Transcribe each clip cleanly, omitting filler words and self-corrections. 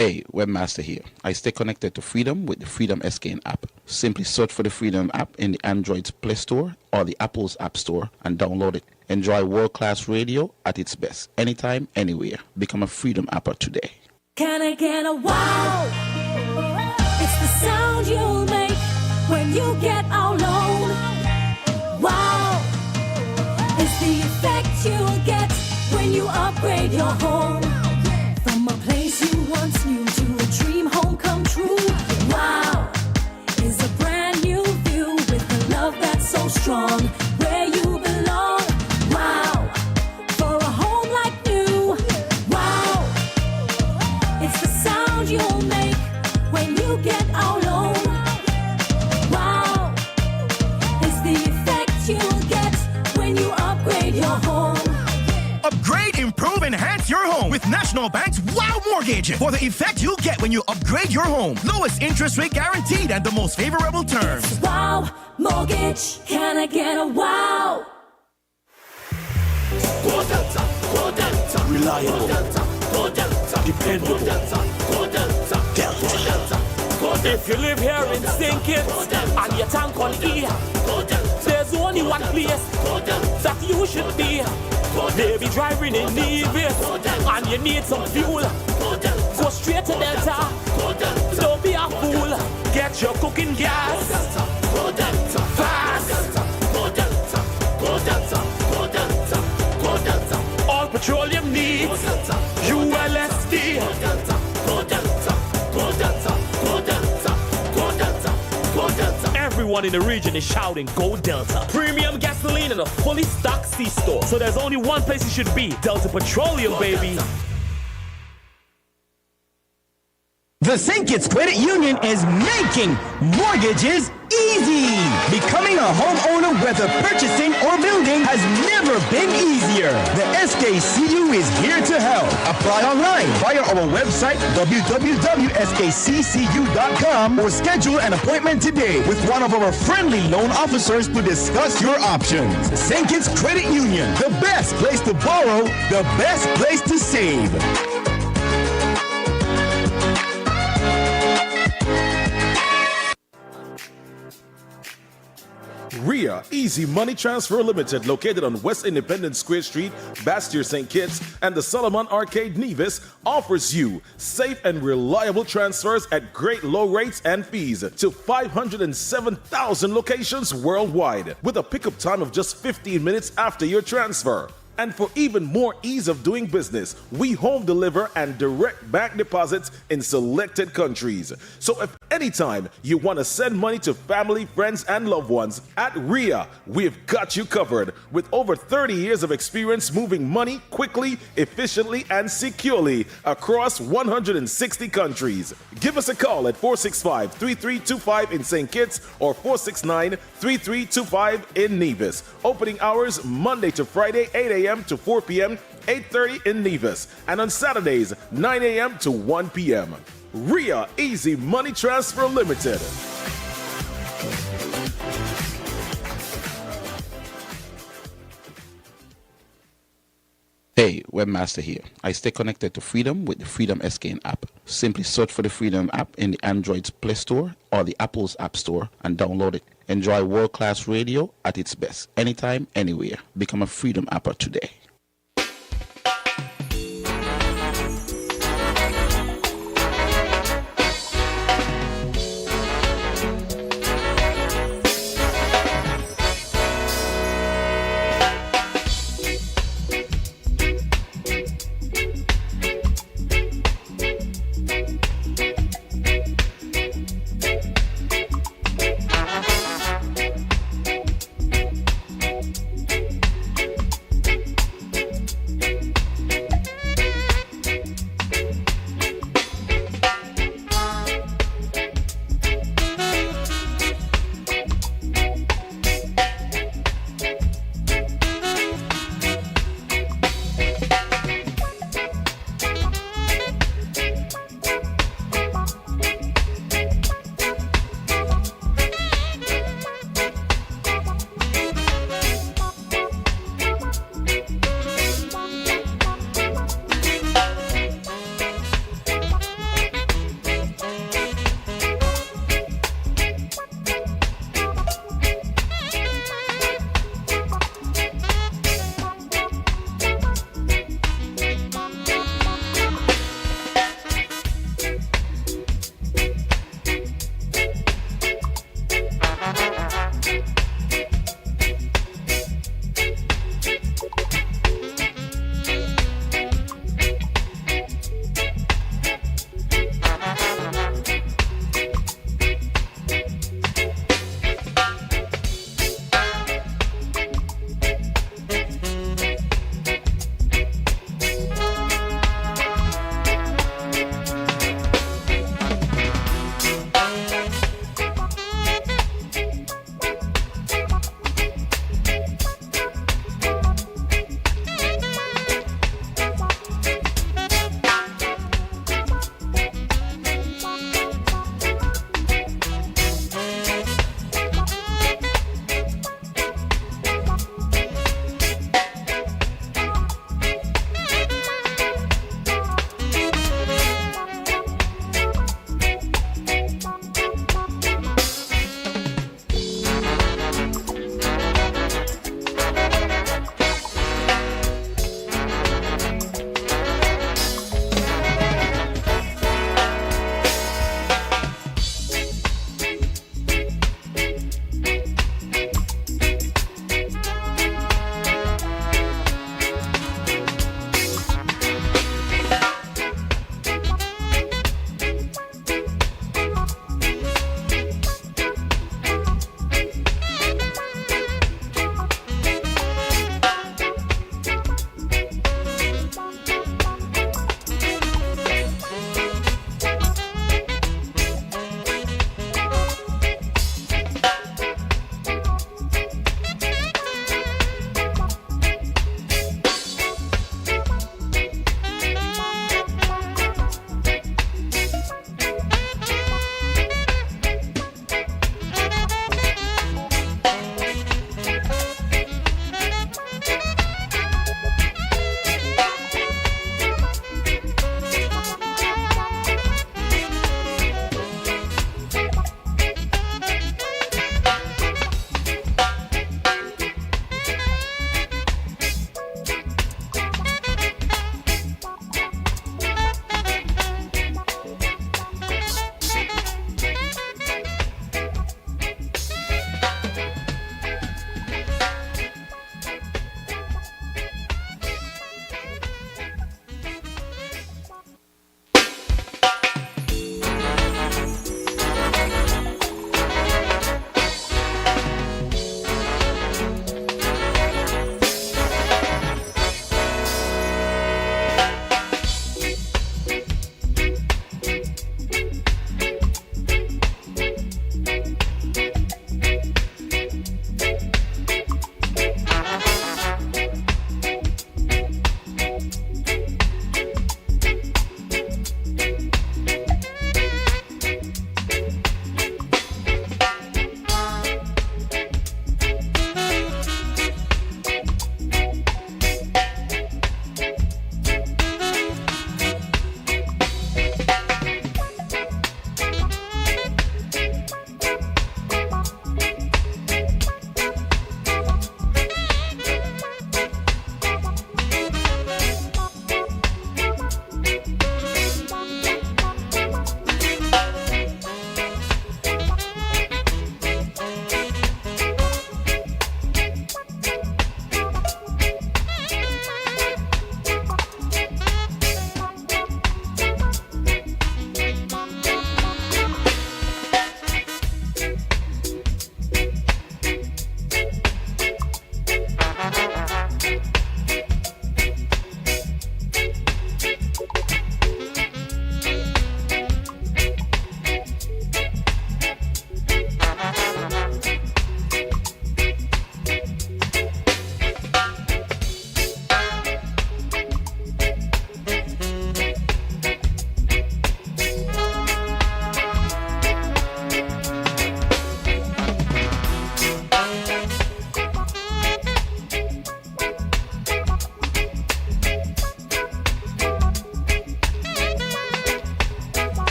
Hey, Webmaster here. I stay connected to Freedom with the Freedom SKN app. Simply search for the Freedom app in the Android's Play Store or the Apple's App Store and download it. Enjoy world-class radio at its best, anytime, anywhere. Become a Freedom apper today. Can I get a wow? It's the sound you'll make when you get out alone. Wow! It's the effect you'll get when you upgrade your home. From a place you once knew to a dream home come true. Wow! Is a brand new view with a love that's so strong. Where you belong. Wow! For a home like new. Wow! It's the sound you'll make when you get out alone. Wow! It's the effect you'll get when you upgrade your home. Upgrade, improve, enhance your home with National Bank's Wow Mortgage. For the effect you'll get when you upgrade your home. Lowest interest rate guaranteed and the most favorable terms. It's Wow Mortgage. Can I get a wow? Reliable, dependable, Delta. If you live here in St. Kitts and your tank on E, there's only one place that you should be. Maybe driving in Nevis and you need some fuel. Go straight to Delta. Don't be a fool. Get your cooking gas fast. All petroleum needs ULSD. Everyone in the region is shouting, Go Delta. Premium gasoline in a fully stocked C-store. So there's only one place you should be. Delta Petroleum, baby. The St. Kitts Credit Union is making mortgages easy. Becoming a homeowner, whether purchasing or building, has never been easier. The SKCU is here to help. Apply online via our website, www.skccu.com, or schedule an appointment today with one of our friendly loan officers to discuss your options. St. Kitts Credit Union, the best place to borrow, the best place to save. RIA Easy Money Transfer Limited, located on West Independence Square Street, Bastyr, St. Kitts, and the Solomon Arcade, Nevis, offers you safe and reliable transfers at great low rates and fees to 507,000 locations worldwide, with a pickup time of just 15 minutes after your transfer. And for even more ease of doing business, we home deliver and direct bank deposits in selected countries. So if anytime you want to send money to family, friends, and loved ones, at RIA, we've got you covered with over 30 years of experience moving money quickly, efficiently, and securely across 160 countries. Give us a call at 465-3325 in St. Kitts or 469-3325 in Nevis. Opening hours Monday to Friday, 8 a.m. to 4 p.m., 8:30 in Nevis, and on Saturdays, 9 a.m. to 1 p.m. RIA Easy Money Transfer Limited. Hey, Webmaster here. I stay connected to Freedom with the Freedom SKN app. Simply search for the Freedom app in the Android's Play Store or the Apple's App Store and download it. Enjoy world-class radio at its best, anytime, anywhere. Become a Freedom apper today.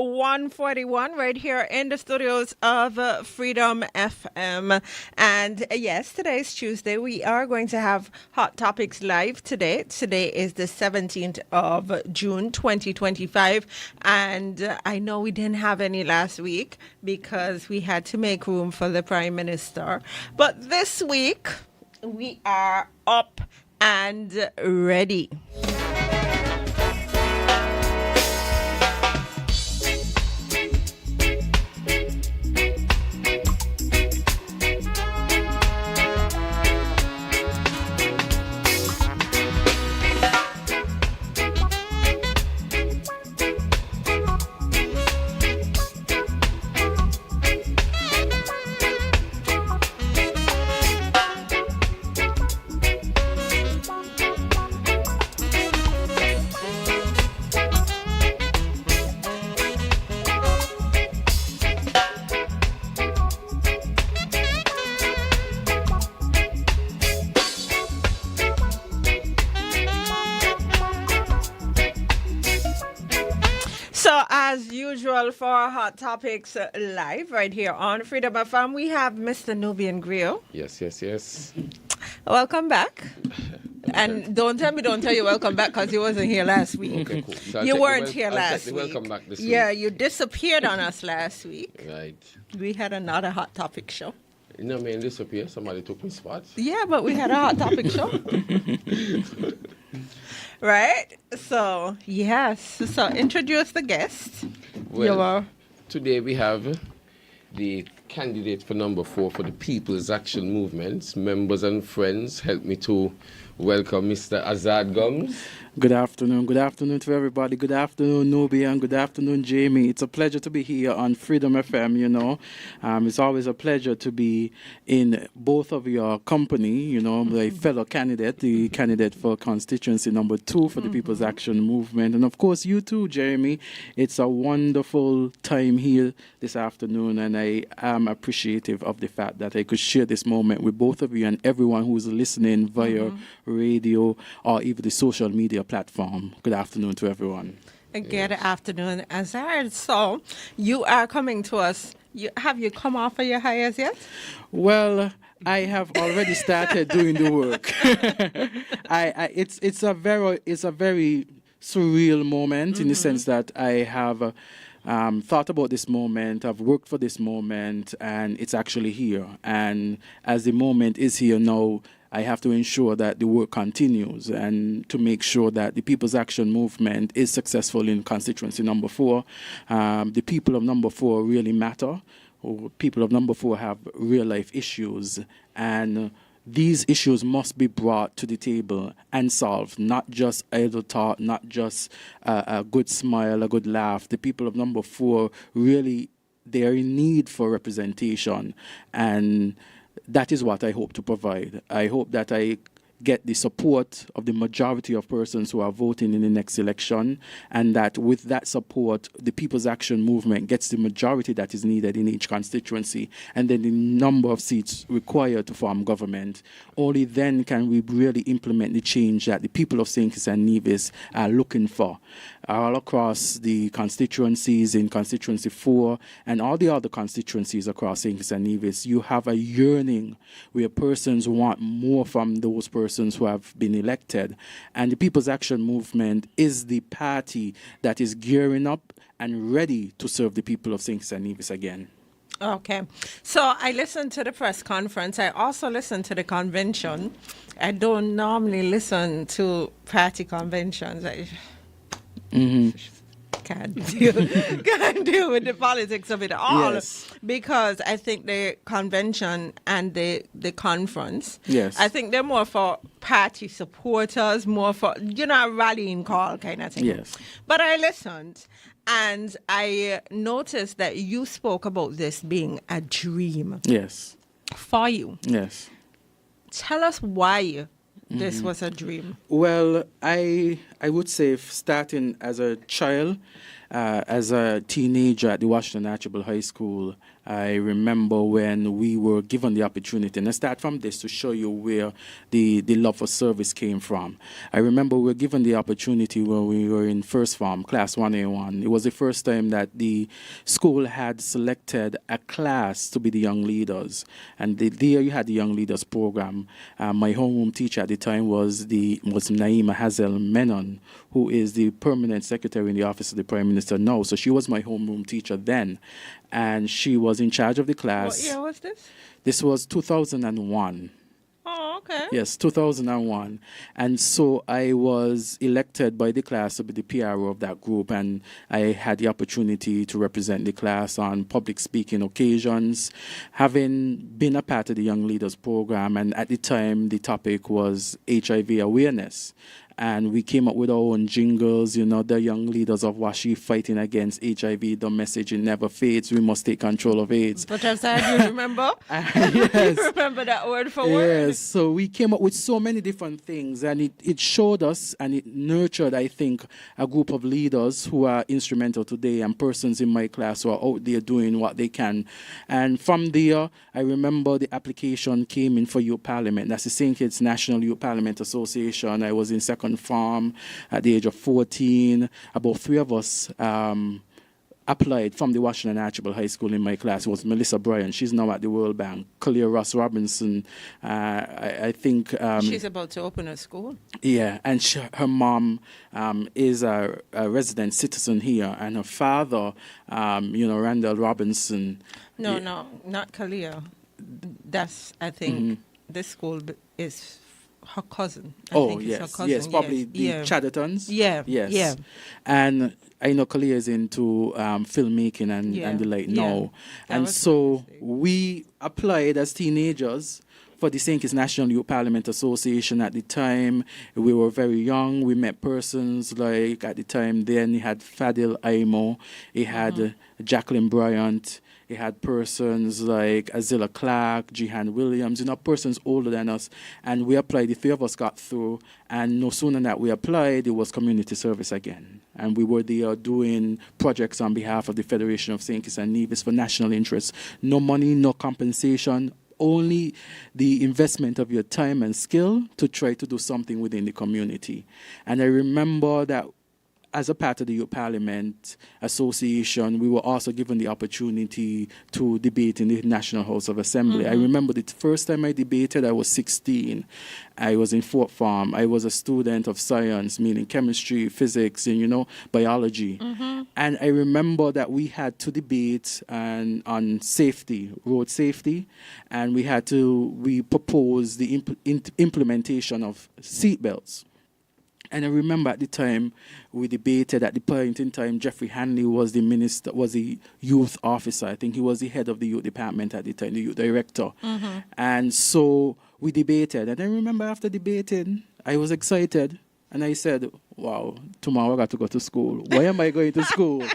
141 right here in the studios of Freedom FM. And yes, today's Tuesday. We are going to have Hot Topics live today. Today is the 17th of June, 2025. And I know we didn't have any last week because we had to make room for the Prime Minister. But this week, we are up and ready. As usual for our Hot Topics live right here on Freedom FM, we have Mr. Nubian Grill. Yes. Welcome back. And don't tell you welcome back because you wasn't here last week. Okay, cool. So you weren't here last week. Welcome back this week. Yeah, you disappeared on us last week. Right. We had another Hot Topic show. You know, man, disappear. Somebody took my spot. Yeah, but we had a Hot Topic show. Right? So, yes. So, introduce the guest. Well, today we have the candidate for number 4 for the People's Action Movement. Members and friends, help me to welcome Mr. Azad Gums. Good afternoon. Good afternoon to everybody. Good afternoon, Nubi, and good afternoon, Jamie. It's a pleasure to be here on Freedom FM, you know. It's always a pleasure to be in both of your company, you know, my fellow candidate, the candidate for constituency number 2 for the People's Action Movement. And, of course, you too, Jeremy. It's a wonderful time here this afternoon, and I am appreciative of the fact that I could share this moment with both of you and everyone who's listening via radio or even the social media platform. Good afternoon to everyone. Good afternoon, Azad. So, you are coming to us. Have you come off of your highs yet? Well, I have already started doing the work. It's a very surreal moment in the sense that I have thought about this moment, I've worked for this moment, and it's actually here. And as the moment is here now, I have to ensure that the work continues and to make sure that the People's Action Movement is successful in constituency number 4. The people of number 4 really matter. People of number 4 have real life issues, and these issues must be brought to the table and solved, not just idle thought, not just a good smile, a good laugh. The people of number 4 really, they are in need for representation, and that is what I hope to provide. I hope that I get the support of the majority of persons who are voting in the next election, and that with that support, the People's Action Movement gets the majority that is needed in each constituency, and then the number of seats required to form government. Only then can we really implement the change that the people of St. Kitts and Nevis are looking for. All across the constituencies, in constituency 4 and all the other constituencies across St. Kitts and Nevis, you have a yearning where persons want more from those persons who have been elected. And the People's Action Movement is the party that is gearing up and ready to serve the people of St. Kitts and Nevis again. Okay. So I listened to the press conference. I also listened to the convention. I don't normally listen to party conventions. Can't deal with the politics of it all. Yes. Because I think the convention and the conference, yes, I think they're more for party supporters, more for, a rallying call kind of thing. Yes. But I listened, and I noticed that you spoke about this being a dream. Yes. For you. Yes. Tell us why this was a dream. Well, I would say starting as a child, as a teenager at the Washington Archibald High School, I remember when we were given the opportunity, and I start from this to show you where the love for service came from. I remember we were given the opportunity when we were in first form, class 1A1. It was the first time that the school had selected a class to be the young leaders. And there you had the young leaders program. My homeroom teacher at the time was Naima Hazel Menon, who is the permanent secretary in the office of the Prime Minister now. So she was my homeroom teacher then. And she was in charge of the class. What year was this? This was 2001. Oh, okay. Yes, 2001. And so I was elected by the class to be the PRO of that group, and I had the opportunity to represent the class on public speaking occasions, having been a part of the Young Leaders Program, and at the time the topic was HIV awareness. And we came up with our own jingles, you know, the young leaders of Washi fighting against HIV. The message, it never fades. We must take control of AIDS. But I'm saying, you remember? Yes. You remember that word for word? Yes. So we came up with so many different things, and it showed us and it nurtured, I think, a group of leaders who are instrumental today and persons in my class who are out there doing what they can. And from there, I remember the application came in for Youth Parliament. That's the St. Kitts National Youth Parliament Association. I was in second farm at the age of 14. About 3 of us applied from the Washington Archibald High School in my class. It was Melissa Bryan. She's now at the World Bank. Kalia Ross Robinson. I think... she's about to open a school. Yeah, and her mom is a resident citizen here, and her father, Randall Robinson. No, not Kalia. That's, I think, this school is... her cousin. I think it's her cousin. Yes, probably the Chattertons. Yeah, yes. Yeah. And I know Kalia is into filmmaking and the like now. And so we applied as teenagers for the St. Kitts National Youth Parliament Association. At the time, we were very young. We met persons like, at the time then, he had Fadil Aimo, he had Jacqueline Bryant, he had persons like Azilla Clark, Jihan Williams, persons older than us. And we applied, the 3 of us got through, and no sooner than that we applied, it was community service again. And we were there doing projects on behalf of the Federation of St. Kitts and Nevis for national interests. No money, no compensation, only the investment of your time and skill to try to do something within the community. And I remember that as a part of the Youth Parliament Association, we were also given the opportunity to debate in the National House of Assembly. I remember the first time I debated, I was 16. I was in fourth form. I was a student of science, meaning chemistry, physics, and, biology. And I remember that we had to debate on safety, road safety, and we proposed the implementation of seatbelts. And I remember at the time we debated. At the point in time, Jeffrey Hanley was the youth officer. I think he was the head of the youth department at the time, the youth director. And so we debated. And I remember after debating, I was excited. And I said, wow, tomorrow I got to go to school. Why am I going to school?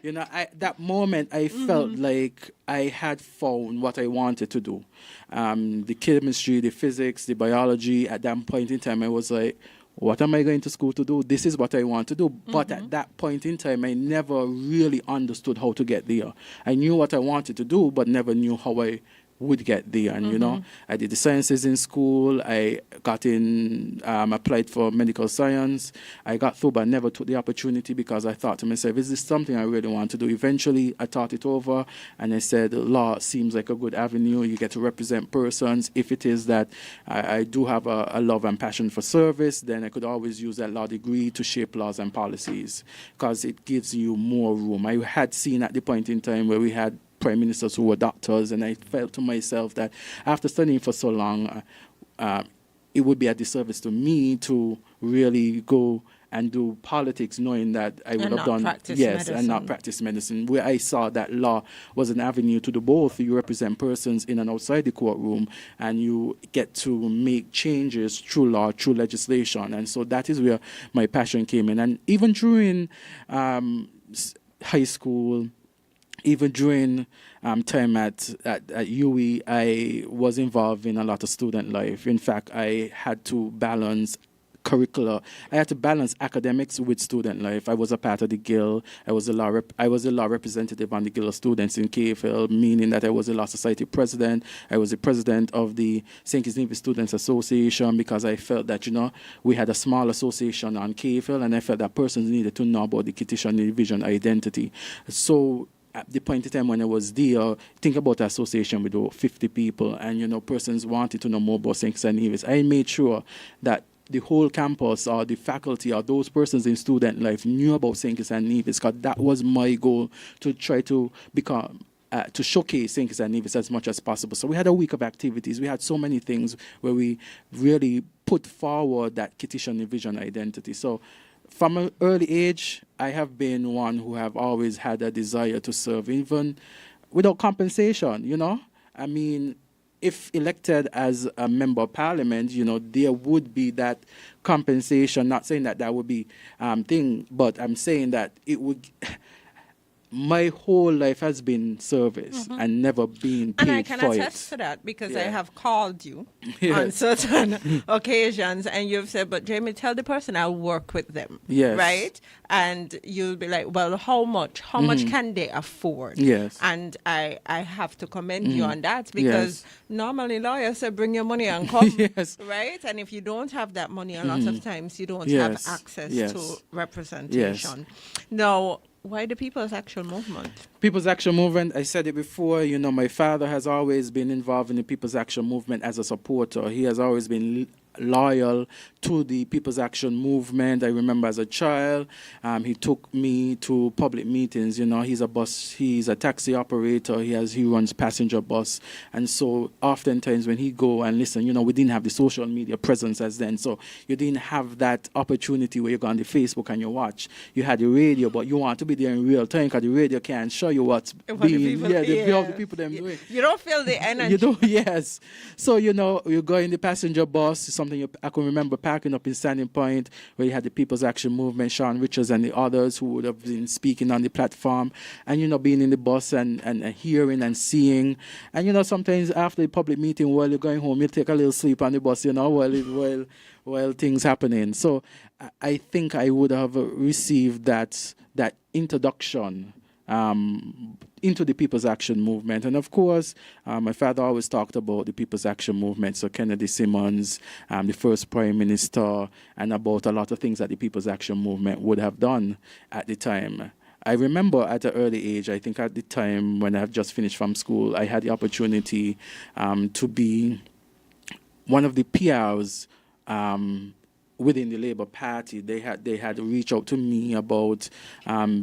That moment I felt like I had found what I wanted to do. The chemistry, the physics, the biology. At that point in time, I was like, what am I going to school to do? This is what I want to do. But at that point in time, I never really understood how to get there. I knew what I wanted to do, but never knew how I would get there. And, I did the sciences in school. I got in, applied for medical science. I got through, but never took the opportunity because I thought to myself, is this something I really want to do? Eventually, I thought it over, and I said, law seems like a good avenue. You get to represent persons. If it is that I do have a love and passion for service, then I could always use that law degree to shape laws and policies because it gives you more room. I had seen at the point in time where we had prime ministers who were doctors, and I felt to myself that after studying for so long, it would be a disservice to me to really go and do politics knowing that I would have done and not practice medicine, where I saw that law was an avenue to do both. You represent persons in and outside the courtroom, and you get to make changes through law, through legislation. And so that is where my passion came in. And even during high school, even during time at UWI, I was involved in a lot of student life. In fact, I had to balance curricula. I had to balance academics with student life. I was a part of the Guild. I was a law representative on the Guild of Students in KFL, meaning that I was a Law Society president. I was the president of the St. Kitts Nevis Students Association because I felt that, we had a small association on KFL, and I felt that persons needed to know about the Kittitian division identity. So at the point in time when I was there, think about an association with over 50 people, and persons wanted to know more about St. Kitts and Nevis. I made sure that the whole campus or the faculty or those persons in student life knew about St. Kitts and Nevis, because that was my goal, to try to become to showcase St. Kitts and Nevis as much as possible. So we had a week of activities. We had so many things where we really put forward that Kittitian division identity. So from an early age, I have been one who have always had a desire to serve, even without compensation, I mean, if elected as a member of parliament, there would be that compensation. Not saying that would be thing, but I'm saying that it would... My whole life has been service and never been paid for it. And I can attest to that because I have called you on certain occasions, and you've said, but Jamie, tell the person I'll work with them. Yes. Right? And you'll be like, well, how much? How much can they afford? Yes. And I have to commend you on that, because normally lawyers say, bring your money and come. Yes. Right? And if you don't have that money, a lot of times you don't have access to representation. Now, why the People's Action Movement? People's Action Movement, I said it before, my father has always been involved in the People's Action Movement as a supporter. He has always been loyal to the People's Action Movement. I remember as a child, he took me to public meetings. He's a taxi operator. He runs passenger bus. And so oftentimes when he go and listen, we didn't have the social media presence as then. So you didn't have that opportunity where you go on the Facebook and you watch. You had the radio, but you want to be there in real time, because the radio can't show you what's being, the people them doing. You don't feel the energy. You don't, yes. So, you go in the passenger bus, something I can remember parking up in Standing Point, where you had the People's Action Movement, Sean Richards and the others who would have been speaking on the platform, and being in the bus and hearing and seeing, and sometimes after the public meeting, while you're going home, you take a little sleep on the bus, while things happening. So I think I would have received that introduction into the People's Action Movement. And of course, my father always talked about the People's Action Movement, so Kennedy Simmons, the first Prime Minister, and about a lot of things that the People's Action Movement would have done at the time. I remember at an early age, I think at the time when I had just finished from school, I had the opportunity to be one of the PRs within the Labour Party. They had reached out to me about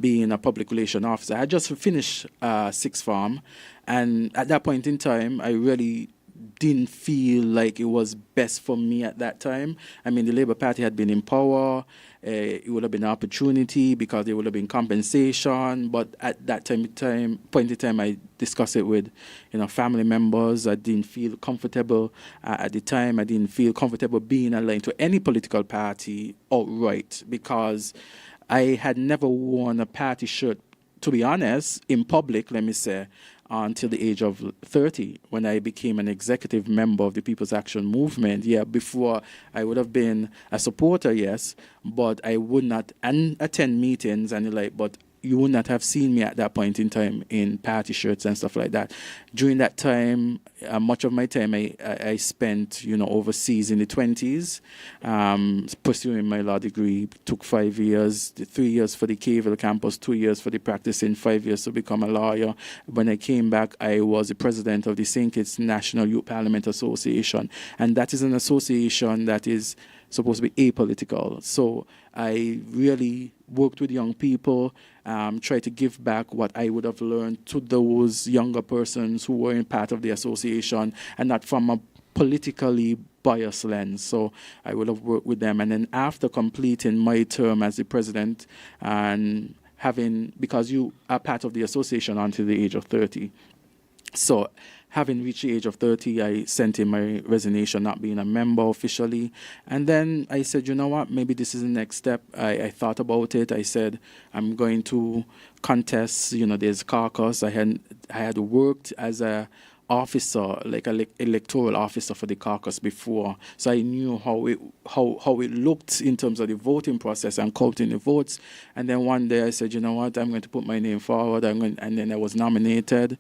being a public relation officer. I had just finished sixth form, and at that point in time, I really didn't feel like it was best for me at that time. I mean, the Labour Party had been in power. It would have been an opportunity because there would have been compensation. But at that point in time, I discussed it with, family members. I didn't feel comfortable at the time. I didn't feel comfortable being aligned to any political party outright, because I had never worn a party shirt, to be honest, in public, let me say, until the age of 30, when I became an executive member of the People's Action Movement. Yeah, before I would have been a supporter, yes, but I would not attend meetings and but you would not have seen me at that point in time in party shirts and stuff like that. During that time, much of my time I spent, overseas in the 20s, pursuing my law degree. Took 5 years, 3 years for the KVL campus, 2 years for the practice, in 5 years to become a lawyer. When I came back, I was the president of the St. Kitts National Youth Parliament Association, and that is an association that is supposed to be apolitical. So I really worked with young people, try to give back what I would have learned to those younger persons who were in part of the association, and not from a politically biased lens. So I would have worked with them. And then after completing my term as the president, and because you are part of the association until the age of 30. So having reached the age of 30, I sent in my resignation, not being a member officially. And then I said, you know what, maybe this is the next step. I thought about it. I said, I'm going to contest, there's caucus. I had worked as a officer, like an electoral officer for the caucus before, so I knew how it looked in terms of the voting process and counting the votes. And then one day I said, you know what, I'm going to put my name forward. And then I was nominated.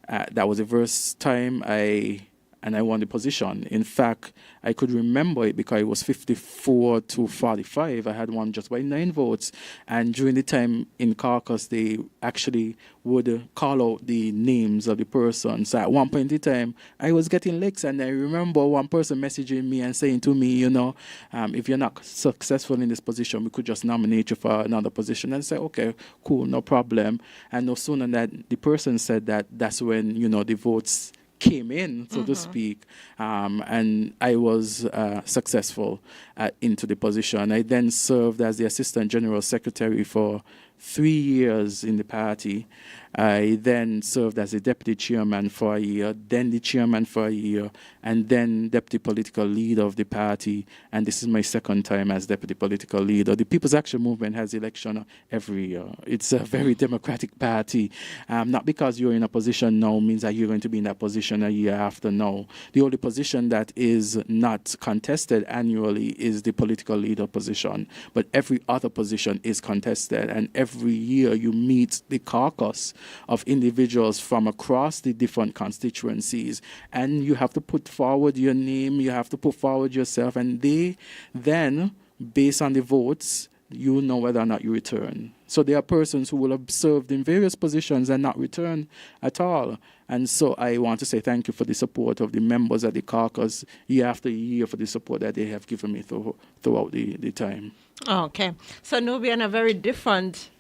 That was the first time I won the position. In fact, I could remember it because it was 54 to 45. I had won just by 9 votes. And during the time in caucus, they actually would call out the names of the person. So at one point in time, I was getting licks. And I remember one person messaging me and saying to me, if you're not successful in this position, we could just nominate you for another position. And I said, okay, cool, no problem. And no sooner that the person said that, that's when, the votes came in, so to speak, and I was successful into the position. I then served as the Assistant General Secretary for 3 years in the party. I then served as the Deputy Chairman for a year, then the Chairman for a year, and then Deputy Political Leader of the party. And this is my second time as Deputy Political Leader. The People's Action Movement has election every year. It's a very democratic party. Not because you're in a position now means that you're going to be in that position a year after now. The only position that is not contested annually is the political leader position. But every other position is contested. And every year you meet the caucus of individuals from across the different constituencies, and you have to put forward your name, you have to put forward yourself, and they then, based on the votes, you know whether or not you return. So there are persons who will have served in various positions and not return at all. And so I want to say thank you for the support of the members of the caucus year after year, for the support that they have given me throughout the time. Okay. So Nubian, a very different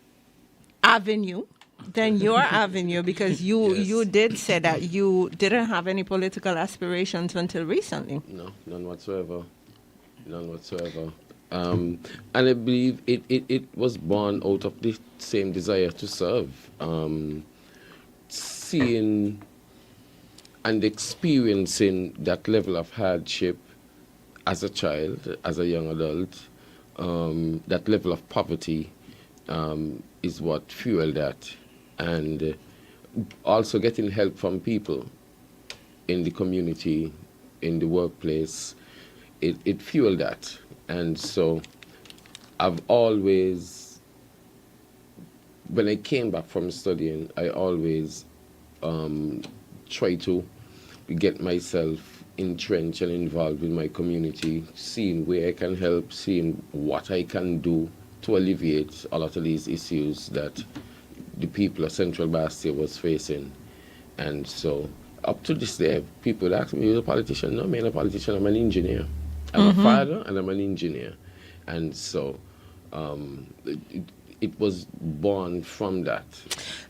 avenue than your avenue, because you did say that you didn't have any political aspirations until recently. No, none whatsoever. And I believe it was born out of the same desire to serve. Seeing and experiencing that level of hardship as a child, as a young adult, that level of poverty is what fueled that. And also getting help from people in the community, in the workplace, it fueled that. And so I've always, when I came back from studying, I always try to get myself entrenched and involved with my community, seeing where I can help, seeing what I can do to alleviate a lot of these issues that the people of Central Bastia was facing. And so up to this day, people ask me, you're a politician? No, I'm not a politician, I'm an engineer. I'm a father and I'm an engineer. And so it was born from that.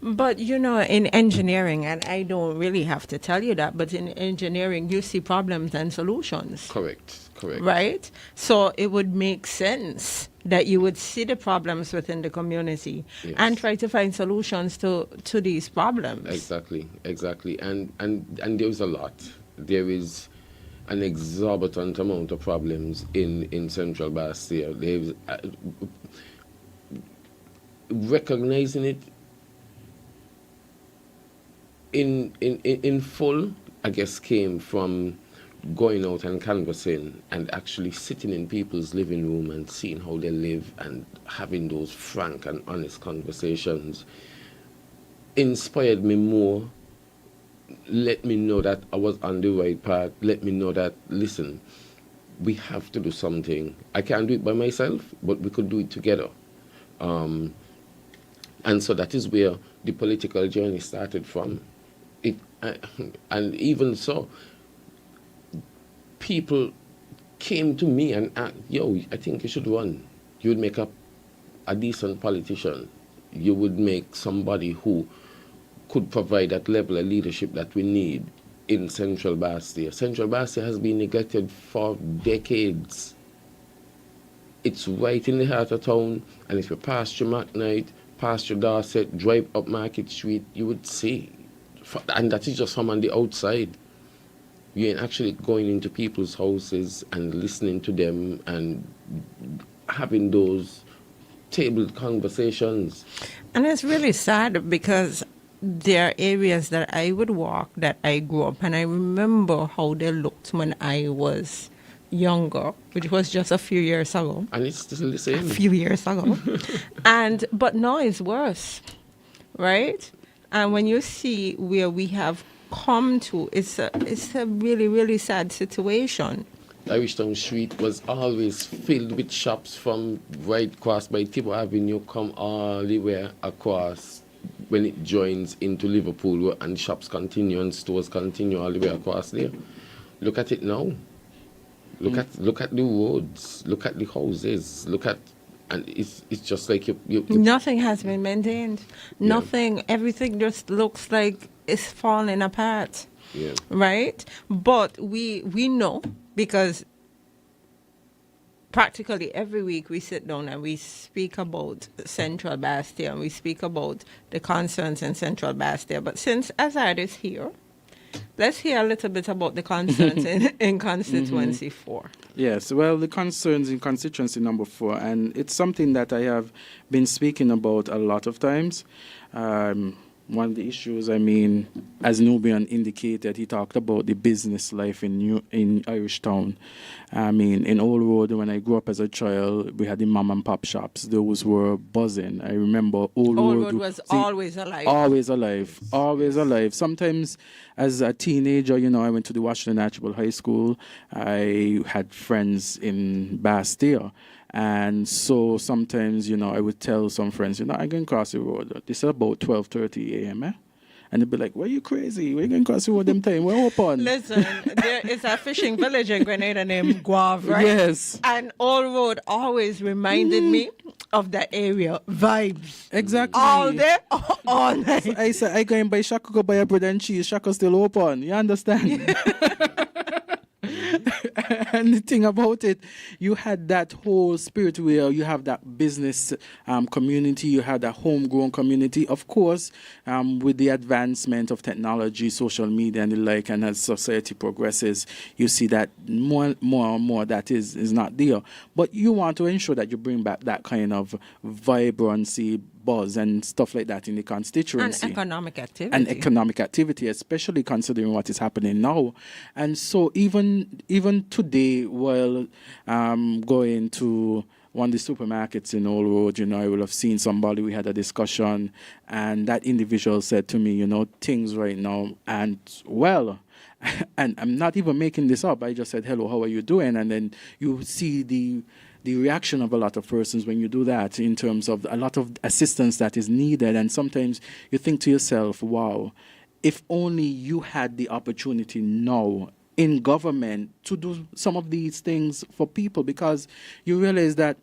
But, in engineering, and I don't really have to tell you that, but in engineering, you see problems and solutions. Correct. Right? So it would make sense that you would see the problems within the community and try to find solutions to these problems. Exactly. And there is a lot. There is an exorbitant amount of problems in Central Bastia. There's recognizing it in full, I guess, came from going out and canvassing and actually sitting in people's living room and seeing how they live and having those frank and honest conversations inspired me more. Let me know that I was on the right path. Let me know that, listen, we have to do something. I can't do it by myself, but we could do it together. And so that is where the political journey started from. And even so, people came to me and asked, I think you should run. You would make a decent politician. You would make somebody who could provide that level of leadership that we need in Central Bastia. Central Bastia has been neglected for decades. It's right in the heart of town, and if you pass through McKnight, pass through Dorset, drive up Market Street, you would see. And that is just from on the outside. You ain't actually going into people's houses and listening to them and having those tabled conversations. And it's really sad because there are areas that I would walk that I grew up, and I remember how they looked when I was younger, which was just a few years ago. And it's still the same. A few years ago. But now it's worse, right? And when you see where we have come to, it's a really, really sad situation. Irishtown Street was always filled with shops from right across by Tibo Avenue, come all the way across when it joins into Liverpool, and shops continue and stores continue all the way across there. Look at it now. Look at the roads. Look at the houses. And it's just like you Nothing has been maintained. Nothing. Everything just looks like it's falling apart. Yeah. Right? But we know, because practically every week we sit down and we speak about Central Bastia, and we speak about the concerns in Central Bastia. But since Azad is here, let's hear a little bit about the concerns in constituency 4. Yes, well, the concerns in constituency number 4, and it's something that I have been speaking about a lot of times. One of the issues, as Nubian indicated, he talked about the business life in Irishtown. In Old Road, when I grew up as a child, we had the mom and pop shops. Those were buzzing. I remember Old Road was always alive. Always alive. Sometimes, as a teenager, I went to the Washington Archibald High School. I had friends in Bastia. And so sometimes, I would tell some friends, I can cross the road. This is about 12:30 a.m., And they'd be like, "Why you crazy? Where you going to cross the road them time? We're open." Listen, there is a fishing village in Grenada named Guave, right? Yes. And Old Road always reminded me of that area. Vibes. Exactly. All day, all night. So I said, I go and buy Shaka, go buy a bread and cheese. Shaka still open. You understand? And the thing about it, you had that whole spirit where you have that business community, you have that homegrown community. Of course, with the advancement of technology, social media and the like, and as society progresses, you see that more and more that is not there. But you want to ensure that you bring back that kind of vibrancy, buzz and stuff like that in the constituency. And economic activity. Especially considering what is happening now. And so even today, while going to one of the supermarkets in Old Road, I will have seen somebody, we had a discussion, and that individual said to me, things right now, and well, and I'm not even making this up, I just said, "Hello, how are you doing?" And then you see the reaction of a lot of persons when you do that, in terms of a lot of assistance that is needed. And sometimes you think to yourself, wow, if only you had the opportunity now in government to do some of these things for people, because you realize that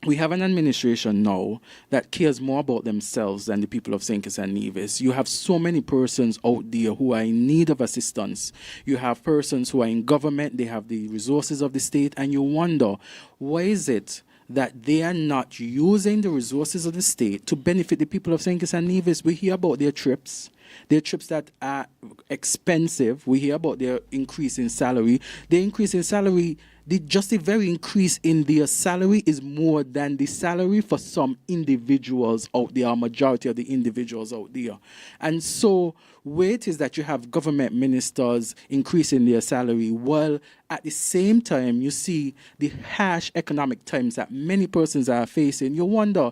we have an administration now that cares more about themselves than the people of St. Kitts and Nevis. You have so many persons out there who are in need of assistance. You have persons who are in government, they have the resources of the state, and you wonder, why is it that they are not using the resources of the state to benefit the people of St. Kitts and Nevis? We hear about their trips that are expensive. We hear about their increase in salary. The increase in salary, the very increase in their salary is more than the salary for some individuals out there, a majority of the individuals out there. And so where it is that you have government ministers increasing their salary, while at the same time you see the harsh economic times that many persons are facing, you wonder,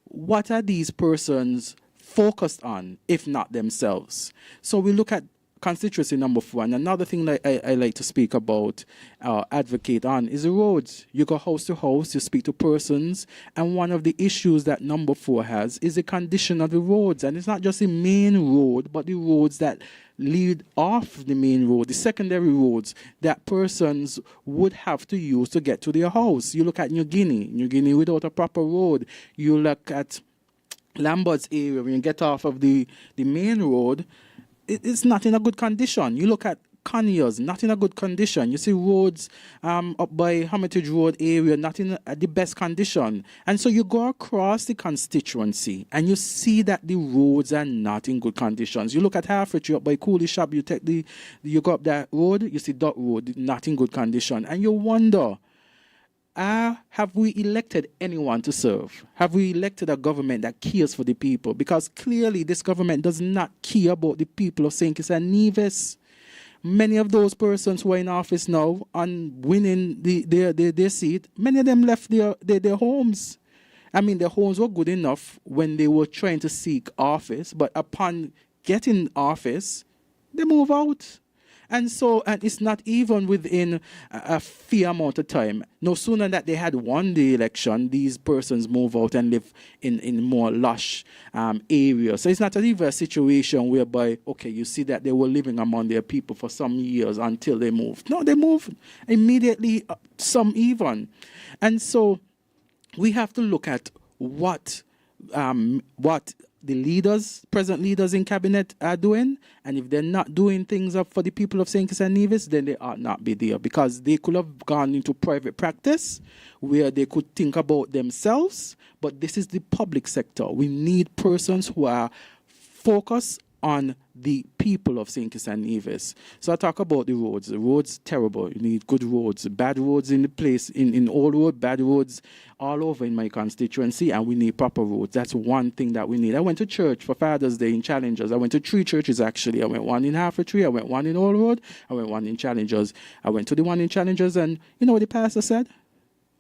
what are these persons focused on, if not themselves? So we look at constituency number 4, and another thing that I like to speak about, advocate on, is the roads. You go house to house, you speak to persons, and one of the issues that number 4 has is the condition of the roads. And it's not just the main road, but the roads that lead off the main road, the secondary roads that persons would have to use to get to their house. You look at New Guinea without a proper road. You look at Lambert's area, when you get off of the main road, it's not in a good condition. You look at Conyers, not in a good condition. You see roads up by Hermitage Road area, not in the best condition. And so you go across the constituency and you see that the roads are not in good conditions. You look at Harford, up by Cooley Shop, you go up that road, you see Dot Road, not in good condition. And you wonder, have we elected anyone to serve? Have we elected a government that cares for the people? Because clearly this government does not care about the people of St. Kitts and Nevis. Many of those persons who are in office now and winning their seat, many of them left their homes. I mean, their homes were good enough when they were trying to seek office, but upon getting office, they move out. And it's not even within a fair amount of time. No sooner that they had won the election, these persons move out and live in more lush areas. So it's not even a situation whereby, okay, you see that they were living among their people for some years until they moved. No, they moved immediately, some even. And so we have to look at what the leaders, present leaders in cabinet are doing, and if they're not doing things up for the people of St. Kitts and Nevis, then they ought not be there, because they could have gone into private practice where they could think about themselves, but this is the public sector. We need persons who are focused on the people of St. Kitts and Nevis. So I talk about the roads. The roads, terrible. You need good roads. Bad roads in the place, in all road, bad roads all over in my constituency, and we need proper roads. That's one thing that we need. I went to church for Father's Day in Challengers. I went to 3 churches, actually. I went one in Half-a-Tree, I went one in Old Road, I went one in Challengers. I went to the one in Challengers, and you know what the pastor said?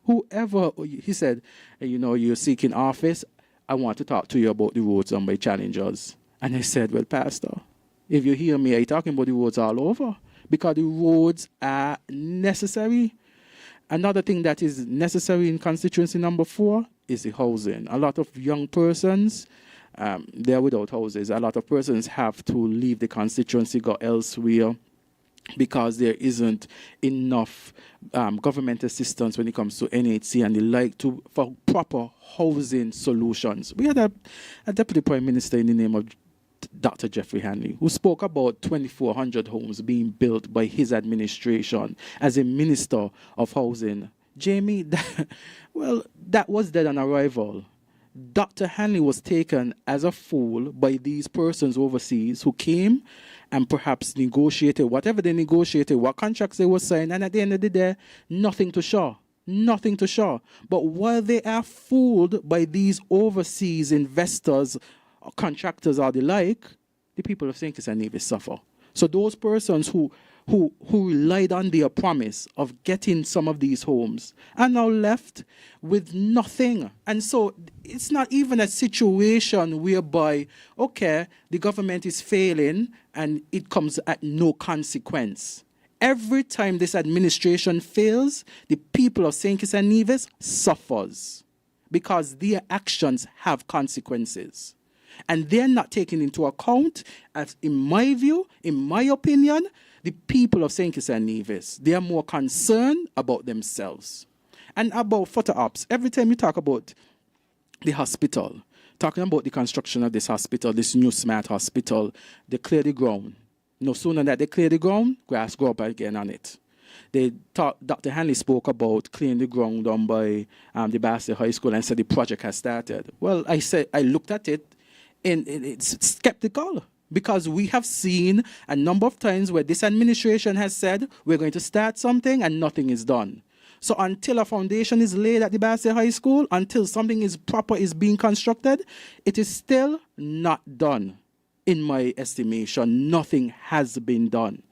He said, you're seeking office. I want to talk to you about the roads on my Challengers. And I said, well, Pastor, if you hear me, I'm talking about the roads all over, because the roads are necessary. Another thing that is necessary in constituency number 4 is the housing. A lot of young persons, they're without houses. A lot of persons have to leave the constituency, go elsewhere, because there isn't enough government assistance when it comes to NHC and the like for proper housing solutions. We had a Deputy Prime Minister in the name of Dr. Jeffrey Hanley, who spoke about 2,400 homes being built by his administration as a Minister of Housing. Jamie, that was dead on arrival. Dr. Hanley was taken as a fool by these persons overseas who came and perhaps negotiated whatever they negotiated, what contracts they were signing, and at the end of the day, nothing to show. Nothing to show. But while they are fooled by these overseas investors, contractors or the like, the people of St. Kitts and Nevis suffer. So those persons who relied on their promise of getting some of these homes are now left with nothing. And so it's not even a situation whereby, okay, the government is failing and it comes at no consequence. Every time this administration fails, the people of St. Kitts and Nevis suffers because their actions have consequences. And they're not taken into account, as in my view, in my opinion, the people of St. Kitts and Nevis. They are more concerned about themselves. And about photo ops, every time you talk about the hospital, talking about the construction of this hospital, this new smart hospital, they clear the ground. No sooner that they clear the ground, grass grow up again on it. Dr. Hanley spoke about clearing the ground done by the Bastille High School and said the project has started. Well, I looked at it, and it's skeptical, because we have seen a number of times where this administration has said we're going to start something and nothing is done. So until a foundation is laid at the Bastille High School, until something is being constructed, it is still not done. In my estimation, nothing has been done.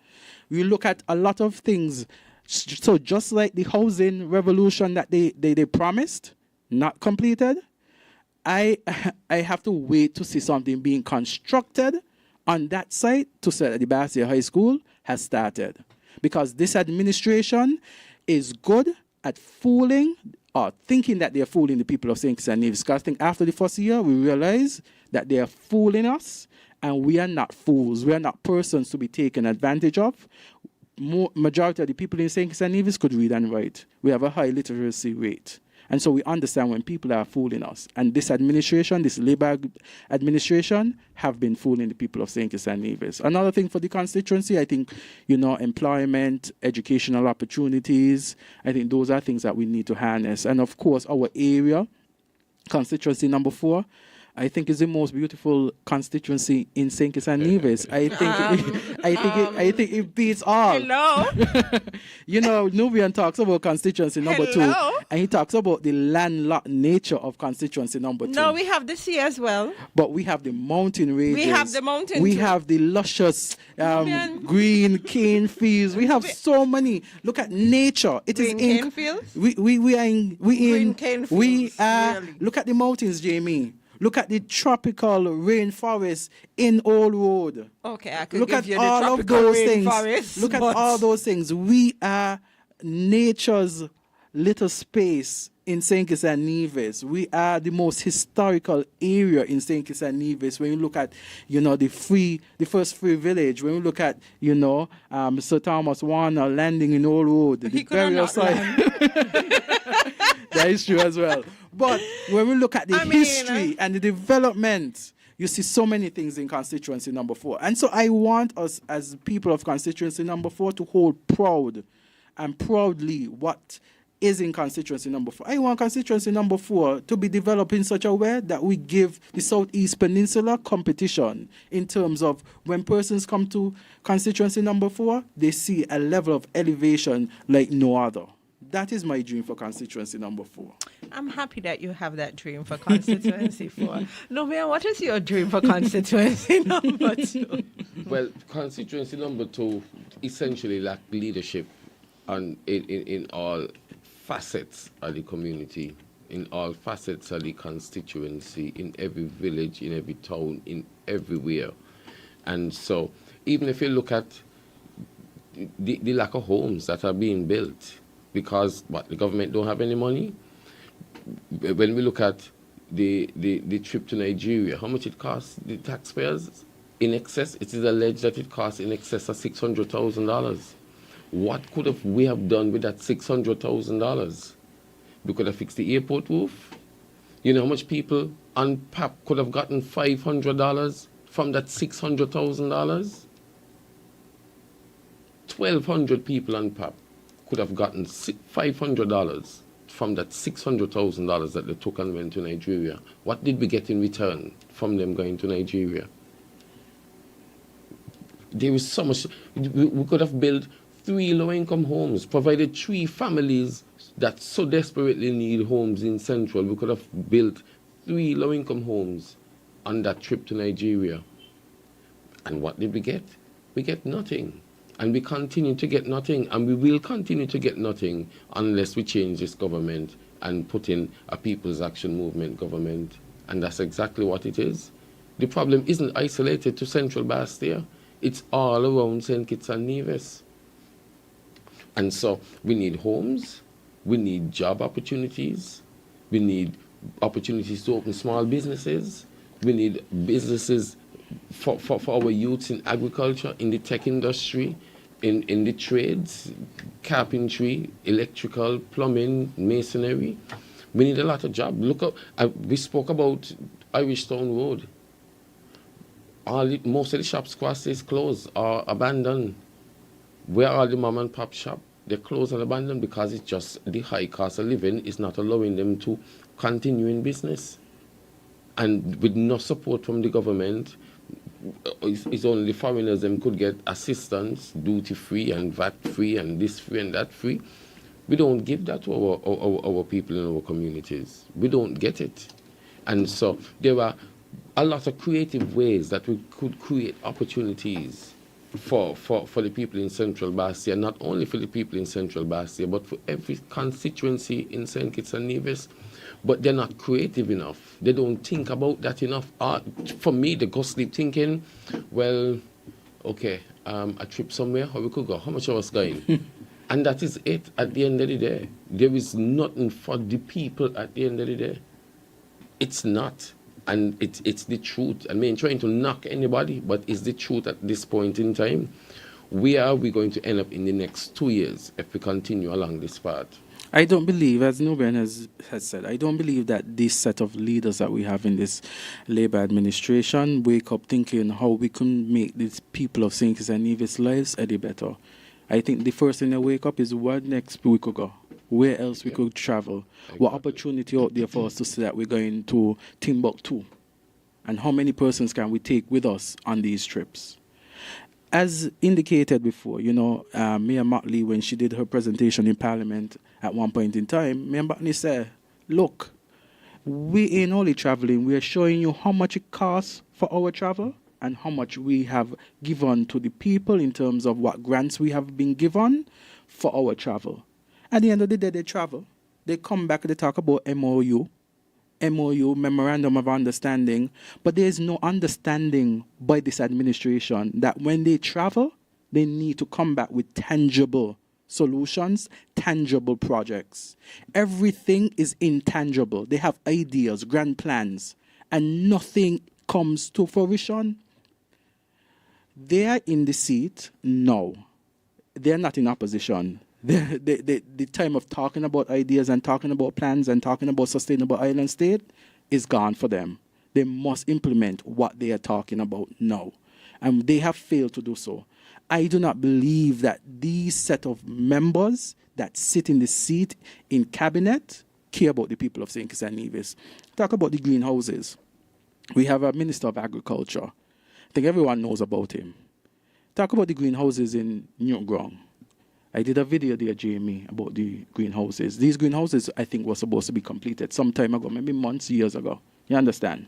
We look at a lot of things. So just like the housing revolution that they promised, not completed, I have to wait to see something being constructed on that site to say that the Bastille High School has started. Because this administration is good at fooling or thinking that they're fooling the people of St. Kitts and Nevis. Because I think after the first year, we realize that they are fooling us, and we are not fools. We are not persons to be taken advantage of. Majority of the people in St. Kitts and Nevis could read and write. We have a high literacy rate. And so we understand when people are fooling us. And this administration, this Labour administration, have been fooling the people of St. Kitts and Nevis. Another thing for the constituency, I think, employment, educational opportunities, I think those are things that we need to harness. And of course, our area, constituency number 4, I think it's the most beautiful constituency in St. Kitts and Nevis. I think it beats all. Hello. You know, Nubian talks about constituency number Hello. 2, and he talks about the landlocked nature of constituency number 2. No, we have the sea as well. But we have the mountain ranges. We have the mountain We too. have the luscious Nubian. green cane fields. We have so many. Look at nature. It is Green cane fields? We are in Green cane we fields, are. really. Look at the mountains, Jamie. Look at the tropical rainforest in Old Road. Okay, I could Look give at you the all of tropical those things. rainforest, Look at but- all those things. We are nature's little space in St. Kitts and Nevis. We are the most historical area in St. Kitts and Nevis. When you look at, you know, the first free village. When you look at, you know, Sir Thomas Warner landing in Old Road, He the could have burial not site. That is true as well. But when we look at the I mean, history and the development, you see so many things in constituency number 4. And so I want us as people of constituency number 4 to hold proud and proudly what is in constituency number 4. I want constituency number 4 to be developed in such a way that we give the Southeast Peninsula competition in terms of when persons come to constituency number 4, they see a level of elevation like no other. That is my dream for constituency number 4. I'm happy that you have that dream for constituency 4. No, man, what is your dream for constituency number 2? Well, constituency number 2 essentially lack leadership in all facets of the community, in all facets of the constituency, in every village, in every town, in everywhere. And so even if you look at the lack of homes that are being built, because the government don't have any money. When we look at the trip to Nigeria, how much it costs the taxpayers? In excess, it is alleged that it costs in excess of $600,000. What could we have done with that $600,000? We could have fixed the airport roof. You know how much people on PAP could have gotten $500 from that $600,000? 1,200 people on PAP could have gotten $500 from that $600,000 that they took and went to Nigeria. What did we get in return from them going to Nigeria? There is so much. We could have built 3 low-income homes, provided 3 families that so desperately need homes in Central. We could have built 3 low-income homes on that trip to Nigeria. And what did we get? We get nothing. And we continue to get nothing, and we will continue to get nothing unless we change this government and put in a People's Action Movement government. And that's exactly what it is. The problem isn't isolated to Central Bastia. It's all around St. Kitts and Nevis. And so we need homes, we need job opportunities, we need opportunities to open small businesses, we need businesses for our youths in agriculture, in the tech industry, in the trades, carpentry, electrical, plumbing, masonry. We need a lot of jobs. Look up, we spoke about Irish Town Road. Most of the shops across is closed or abandoned. Where are the mom and pop shop? They're closed and abandoned because it's just the high cost of living is not allowing them to continue in business. And with no support from the government, it's only the foreigners them could get assistance, duty free and VAT free and this free and that free. We don't give that to our people in our communities. We don't get it. And so there are a lot of creative ways that we could create opportunities for the people in Central Bastia, not only for the people in Central Bastia, but for every constituency in St. Kitts and Nevis. But they're not creative enough. They don't think about that enough. For me, they go sleep thinking, well, okay, a trip somewhere, how we could go, how much of us going? And that is it at the end of the day. There is nothing for the people at the end of the day. It's not. And it's the truth. I mean, trying to knock anybody, but it's the truth at this point in time. Where are we going to end up in the next 2 years if we continue along this path? I don't believe, as Nubian has said, I don't believe that this set of leaders that we have in this Labour administration wake up thinking how we can make these people of St. Kitts and Nevis' lives any better. I think the first thing they wake up is what next we could go, where else we could travel, what opportunity out there for us to say that we're going to Timbuktu. and how many persons can we take with us on these trips. As indicated before, Mia Motley, when she did her presentation in Parliament at one point in time, Mia Motley said, look, we ain't only traveling, we are showing you how much it costs for our travel and how much we have given to the people in terms of what grants we have been given for our travel. At the end of the day, they travel. They come back, they talk about MOU, Memorandum of Understanding, but there is no understanding by this administration that when they travel, they need to come back with tangible solutions, tangible projects. Everything is intangible. They have ideas, grand plans, and nothing comes to fruition. They are in the seat now. They're not in opposition. The time of talking about ideas and talking about plans and talking about sustainable island state is gone for them. They must implement what they are talking about now. And they have failed to do so. I do not believe that these set of members that sit in the seat in cabinet care about the people of St. Kitts and Nevis. Talk about the greenhouses. We have a Minister of Agriculture. I think everyone knows about him. Talk about the greenhouses in Newground. I did a video there, Jamie, about the greenhouses. These greenhouses, I think, were supposed to be completed some time ago, maybe months, years ago. You understand?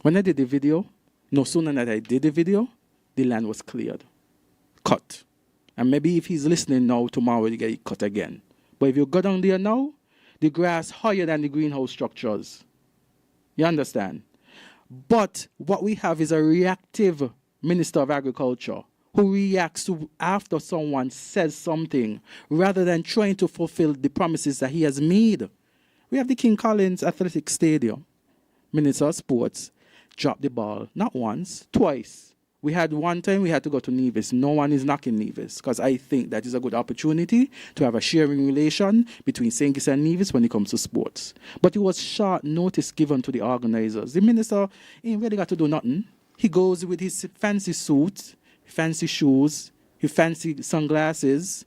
When I did the video, no sooner than I did the video, the land was cleared, cut. And maybe if he's listening now, tomorrow you get it cut again. But if you go down there now, the grass higher than the greenhouse structures. You understand? But what we have is a reactive Minister of Agriculture who reacts to after someone says something rather than trying to fulfill the promises that he has made. We have the King Collins Athletic Stadium. Minister of Sports dropped the ball, not once, twice. We had one time we had to go to Nevis. No one is knocking Nevis because I think that is a good opportunity to have a sharing relation between St. Kitts and Nevis when it comes to sports. But it was short notice given to the organizers. The minister ain't really got to do nothing. He goes with his fancy suit, fancy shoes, his fancy sunglasses,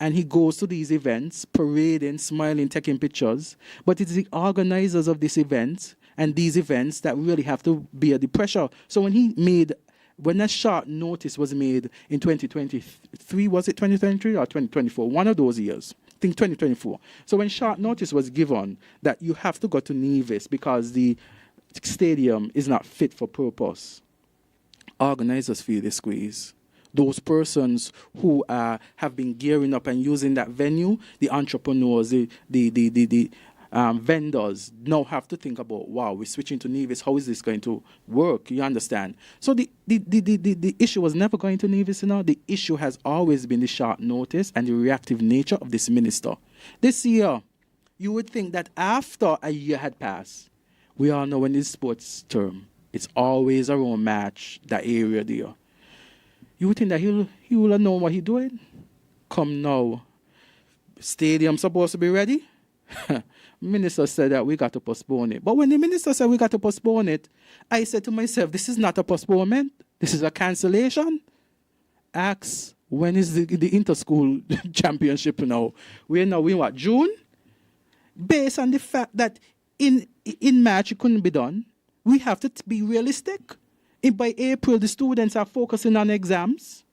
and he goes to these events, parading, smiling, taking pictures. But it's the organizers of this event and these events that really have to bear the pressure. So when a short notice was made in 2023, was it 2023 or 2024? One of those years. I think 2024. So when short notice was given that you have to go to Nevis because the stadium is not fit for purpose, organizers feel the squeeze. Those persons who have been gearing up and using that venue, the entrepreneurs, the vendors now have to think about, wow, we're switching to Nevis. How is this going to work? You understand? So the issue was never going to Nevis. The issue has always been the short notice and the reactive nature of this minister. This year, you would think that after a year had passed, we all know when this sports term, it's always around match, that area there. You would think that he will have known what he's doing. Come now. Stadium supposed to be ready? Minister said that we got to postpone it. But when the minister said we got to postpone it, I said to myself, this is not a postponement. This is a cancellation. Ask, when is the inter-school championship now? We're now in what, June? Based on the fact that in March it couldn't be done, we have to be realistic. By April, the students are focusing on exams.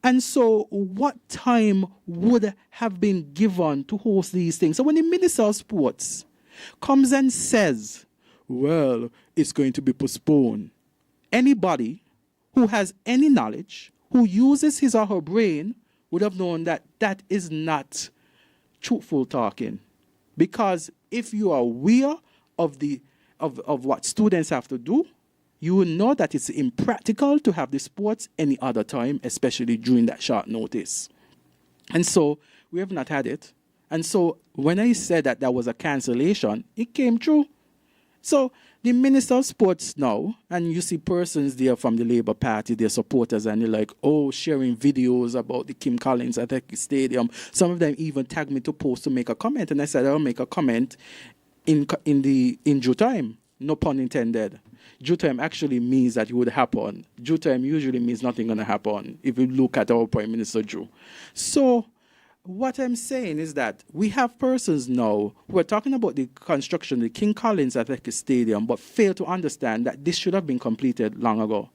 And so what time would have been given to host these things? So when the Minister of Sports comes and says, well, it's going to be postponed, anybody who has any knowledge, who uses his or her brain, would have known that that is not truthful talking. Because if you are aware of what students have to do, you will know that it's impractical to have the sports any other time, especially during that short notice. And so we have not had it. And so when I said that there was a cancellation, it came true. So the Minister of Sports now, and you see persons there from the Labour Party, their supporters, and they're like, oh, sharing videos about the Kim Collins Athletic Stadium. Some of them even tagged me to post to make a comment. And I said, I'll make a comment in due time. No pun intended. Due time actually means that it would happen. Due time usually means nothing going to happen if you look at our Prime Minister Drew. So What I'm saying is that we have persons now who are talking about the construction of the King Collins Athletic Stadium, but fail to understand that this should have been completed long ago.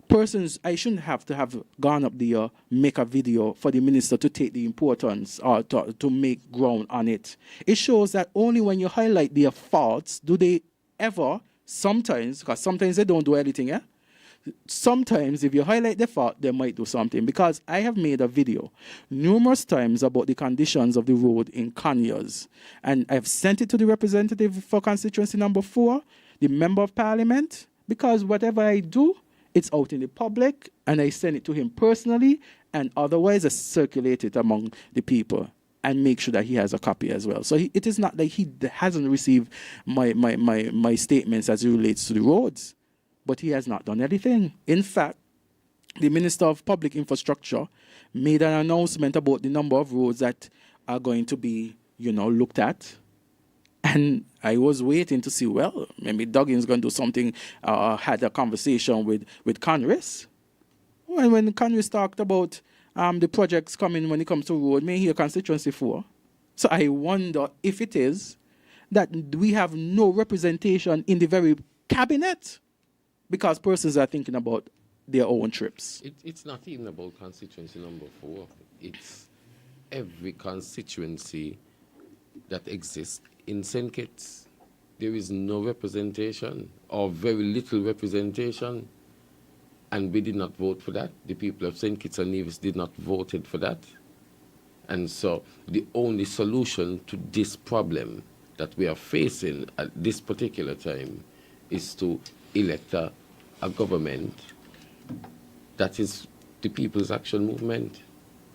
Persons, I shouldn't have to have gone up there, make a video for the minister to take the importance or to make ground on it. It shows that only when you highlight their faults do they ever, sometimes, because sometimes they don't do anything, eh? Sometimes if you highlight the fault, they might do something. Because I have made a video numerous times about the conditions of the road in Conyers, and I've sent it to the representative for constituency number 4, the member of parliament, because whatever I do, it's out in the public, and I send it to him personally, and otherwise I circulate it among the people and make sure that he has a copy as well. So it is not that he hasn't received my statements as it relates to the roads, but he has not done anything. In fact, the Minister of Public Infrastructure made an announcement about the number of roads that are going to be, looked at. And I was waiting to see, well, maybe Duggan's going to do something, had a conversation with Congress. When Congress talked about the projects coming when it comes to road, may hear constituency 4. So I wonder if it is that we have no representation in the very cabinet, because persons are thinking about their own trips. It's not even about constituency number 4. It's every constituency that exists in St. Kitts. There is no representation or very little representation. And we did not vote for that. The people of St. Kitts and Nevis did not vote for that. And so the only solution to this problem that we are facing at this particular time is to elect a government that is the People's Action Movement.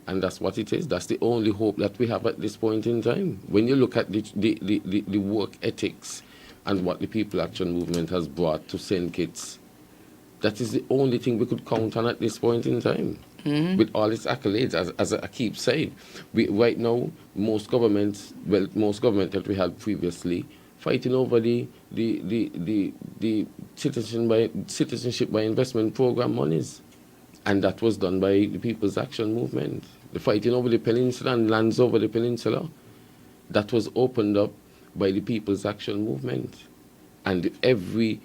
And that's what it is. That's the only hope that we have at this point in time. When you look at the work ethics and what the People's Action Movement has brought to St. Kitts, that is the only thing we could count on at this point in time. Mm-hmm. With all its accolades, as I keep saying. Right now, most government that we had previously, fighting over the citizenship by investment program monies. And that was done by the People's Action Movement. The fighting over the peninsula and lands over the peninsula, that was opened up by the People's Action Movement. And every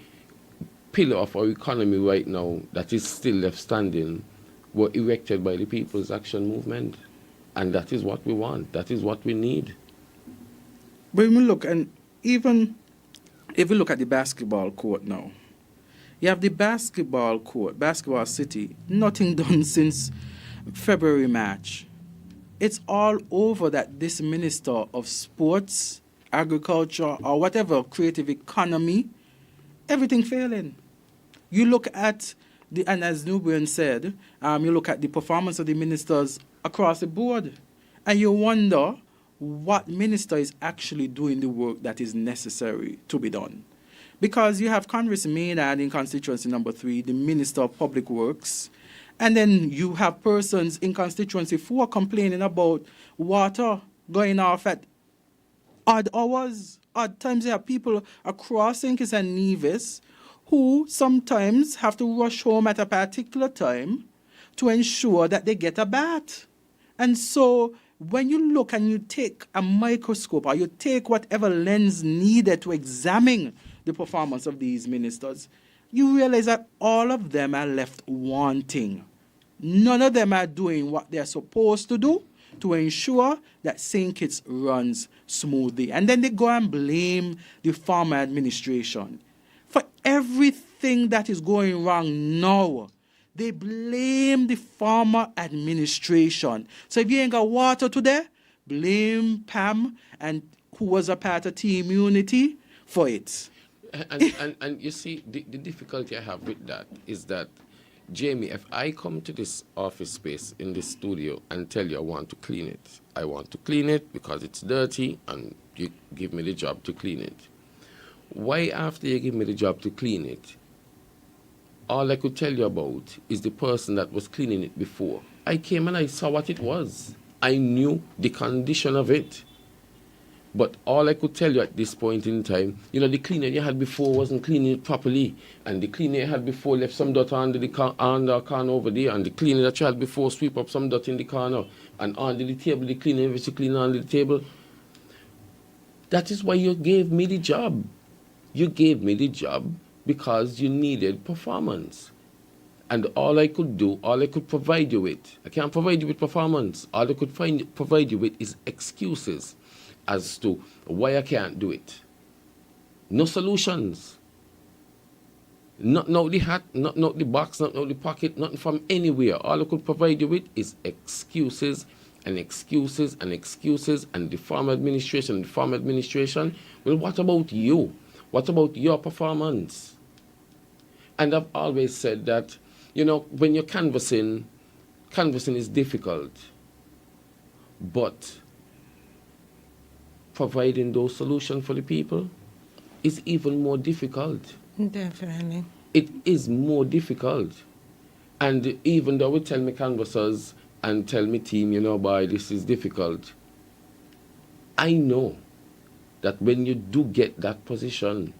pillar of our economy right now that is still left standing were erected by the People's Action Movement. And that is what we want. That is what we need. When we look, and even if we look at the basketball court now, you have the basketball court, basketball city, nothing done since February, March. It's all over that this Minister of Sports, Agriculture, or whatever, creative economy, everything failing. You look at, and as Nubian said, you look at the performance of the ministers across the board, and you wonder what minister is actually doing the work that is necessary to be done. Because you have Congress Maynard in constituency number 3, the Minister of Public Works, and then you have persons in constituency 4 complaining about water going off at odd hours. Odd times you have people across St. Kitts and Nevis who sometimes have to rush home at a particular time to ensure that they get a bath. And so when you look and you take a microscope or you take whatever lens needed to examine the performance of these ministers, you realize that all of them are left wanting. None of them are doing what they're supposed to do to ensure that St. Kitts runs smoothly. And then they go and blame the former administration. For everything that is going wrong now, they blame the former administration. So if you ain't got water today, blame Pam, and who was a part of Team Unity, for it. And you see, the difficulty I have with that is that, Jamie, if I come to this office space in this studio and tell you I want to clean it because it's dirty, and you give me the job to clean it. Why, after you give me the job to clean it, all I could tell you about is the person that was cleaning it before? I came and I saw what it was. I knew the condition of it. But all I could tell you at this point in time, the cleaner you had before wasn't cleaning it properly. And the cleaner you had before left some dirt under the corner over there. And the cleaner that you had before sweep up some dirt in the corner. And under the table, the cleaner which you clean under the table. That is why you gave me the job. You gave me the job because you needed performance. And all I could provide you with, I can't provide you with performance. All I could provide you with is excuses as to why I can't do it. No solutions. Not out the hat, not out the box, not out the pocket, nothing from anywhere. All I could provide you with is excuses and excuses and excuses and the farm administration. Well, what about you? What about your performance? And I've always said that, when you're canvassing is difficult. But providing those solutions for the people is even more difficult. Definitely. It is more difficult. And even though we tell me canvassers and tell me team, boy, this is difficult, I know that when you do get that position,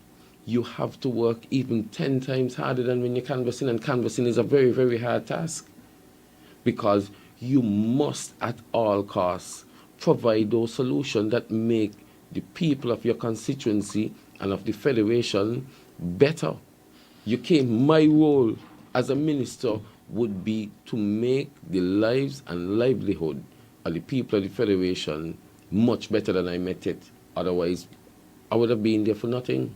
you have to work even 10 times harder than when you're canvassing, and canvassing is a very, very hard task because you must at all costs provide those solutions that make the people of your constituency and of the federation better. My role as a minister would be to make the lives and livelihood of the people of the federation much better than I met it. Otherwise, I would have been there for nothing.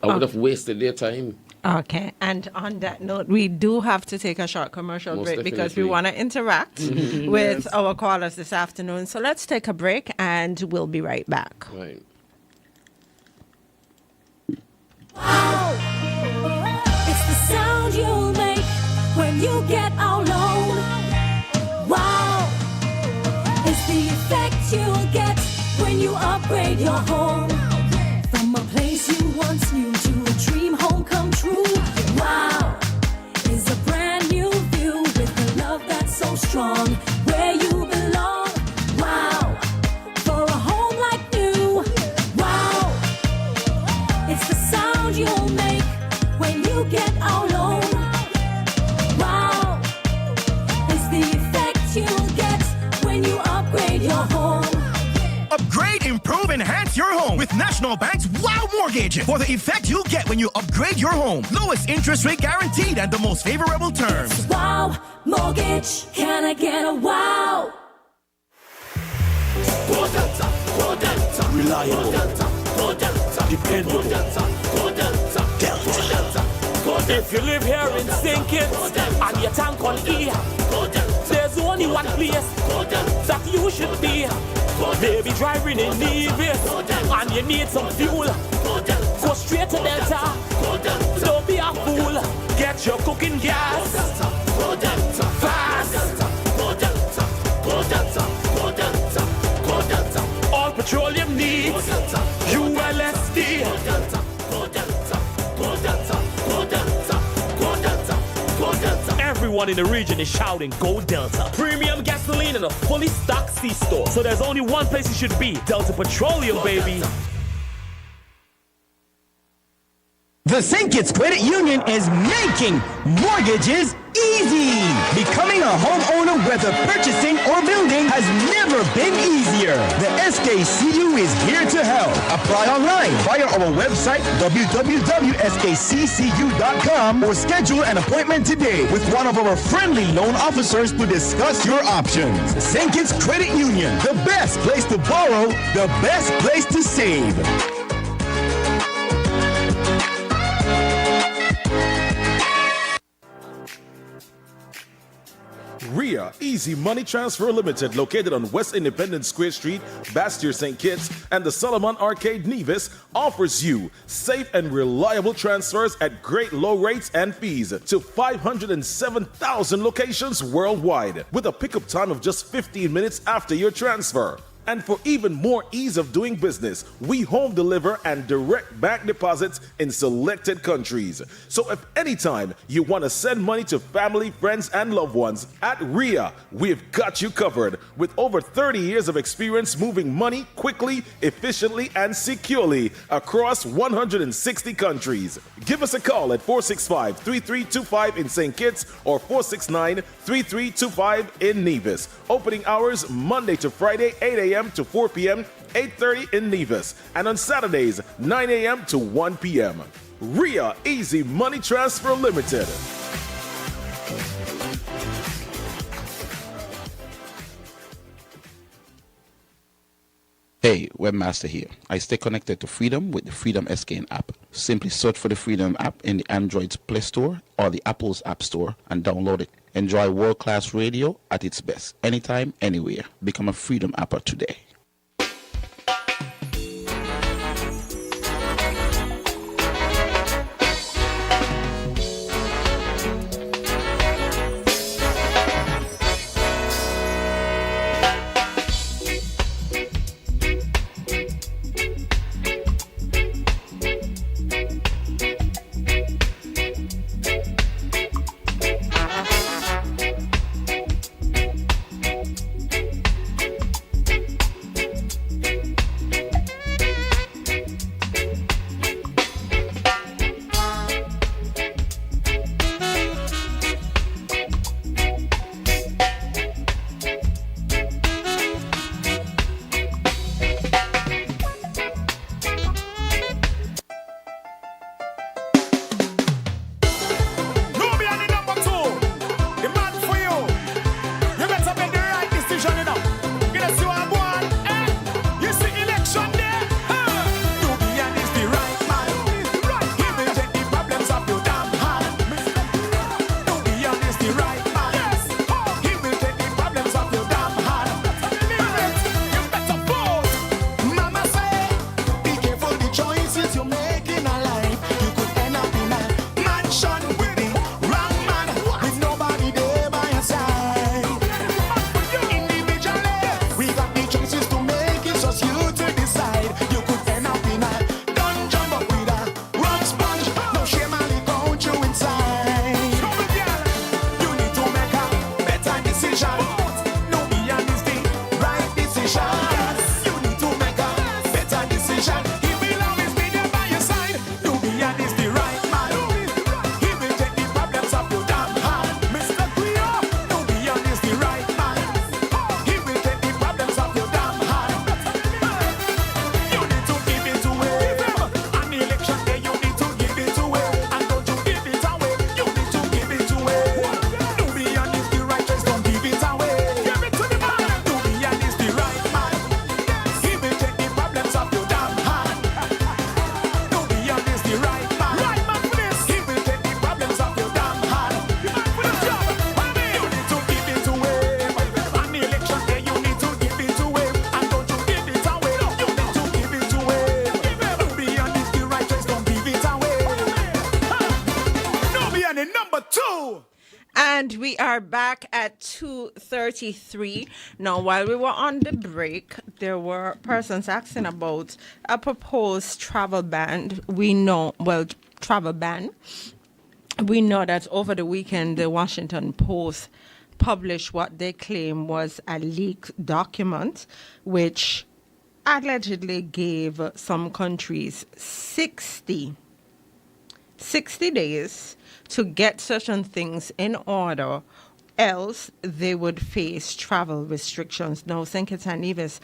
I would have wasted their time. Okay, and on that note, we do have to take a short commercial Most break because we definitely. want to interact with our callers this afternoon. So let's take a break and we'll be right back. Right. Wow. It's the sound you'll make when you get our loan. Wow. It's the effect you'll get when you upgrade your home. From a place you once knew to a dream home come true. Wow. Is a brand new view with a love that's so strong. Where you belong. Wow. For a home like new. Wow. It's the sound you'll make when you get our loan. Wow. It's the effect you'll get when you upgrade your home. Upgrade, improve, enhance your home with National Bank's Wow Mortgage. For the effect you'll get when you upgrade your home. Lowest interest rate guaranteed and the most favorable terms. Wow Mortgage. Can I get a wow? Reliable, dependable, Delta. If you live here in St. Kitts and your tank on E, there's only one place that you should be. Maybe driving in Nevis and you need some fuel. Go straight to Delta. Don't be a fool. Get your cooking gas fast. All petroleum needs ULSD. Everyone in the region is shouting, Go Delta. Premium gasoline in a fully stocked C-store. So there's only one place you should be. Delta Petroleum, baby. The St. Kitts Credit Union is making mortgages easy. Becoming a homeowner, whether purchasing or building, has never been easier. The SKCU is here to help. Apply online via our website, www.skccu.com, or schedule an appointment today with one of our friendly loan officers to discuss your options. St. Kitts Credit Union, the best place to borrow, the best place to save. RIA Easy Money Transfer Limited, located on West Independence Square Street, Bastyr, St. Kitts, and the Solomon Arcade, Nevis, offers you safe and reliable transfers at great low rates and fees to 507,000 locations worldwide, with a pickup time of just 15 minutes after your transfer. And for even more ease of doing business, we home deliver and direct bank deposits in selected countries. So if anytime you want to send money to family, friends, and loved ones, at RIA, we've got you covered. With over 30 years of experience moving money quickly, efficiently, and securely across 160 countries. Give us a call at 465-3325 in St. Kitts or 469-3325 in Nevis. Opening hours Monday to Friday, 8 a.m. to 4 p.m., 8:30 in Nevis, and on Saturdays, 9 a.m. to 1 p.m. RIA Easy Money Transfer Limited. Hey, Webmaster here. I stay connected to Freedom with the Freedom SKN app. Simply search for the Freedom app in the Android's Play Store or the Apple's App Store and download it. Enjoy world-class radio at its best, anytime, anywhere. Become a Freedom apper today. And we are back at 2:33. Now, while we were on the break, there were persons asking about a proposed travel ban. Travel ban. We know that over the weekend, the Washington Post published what they claim was a leaked document, which allegedly gave some countries 60 days to get certain things in order, else they would face travel restrictions. Now, St. Kitts and Nevis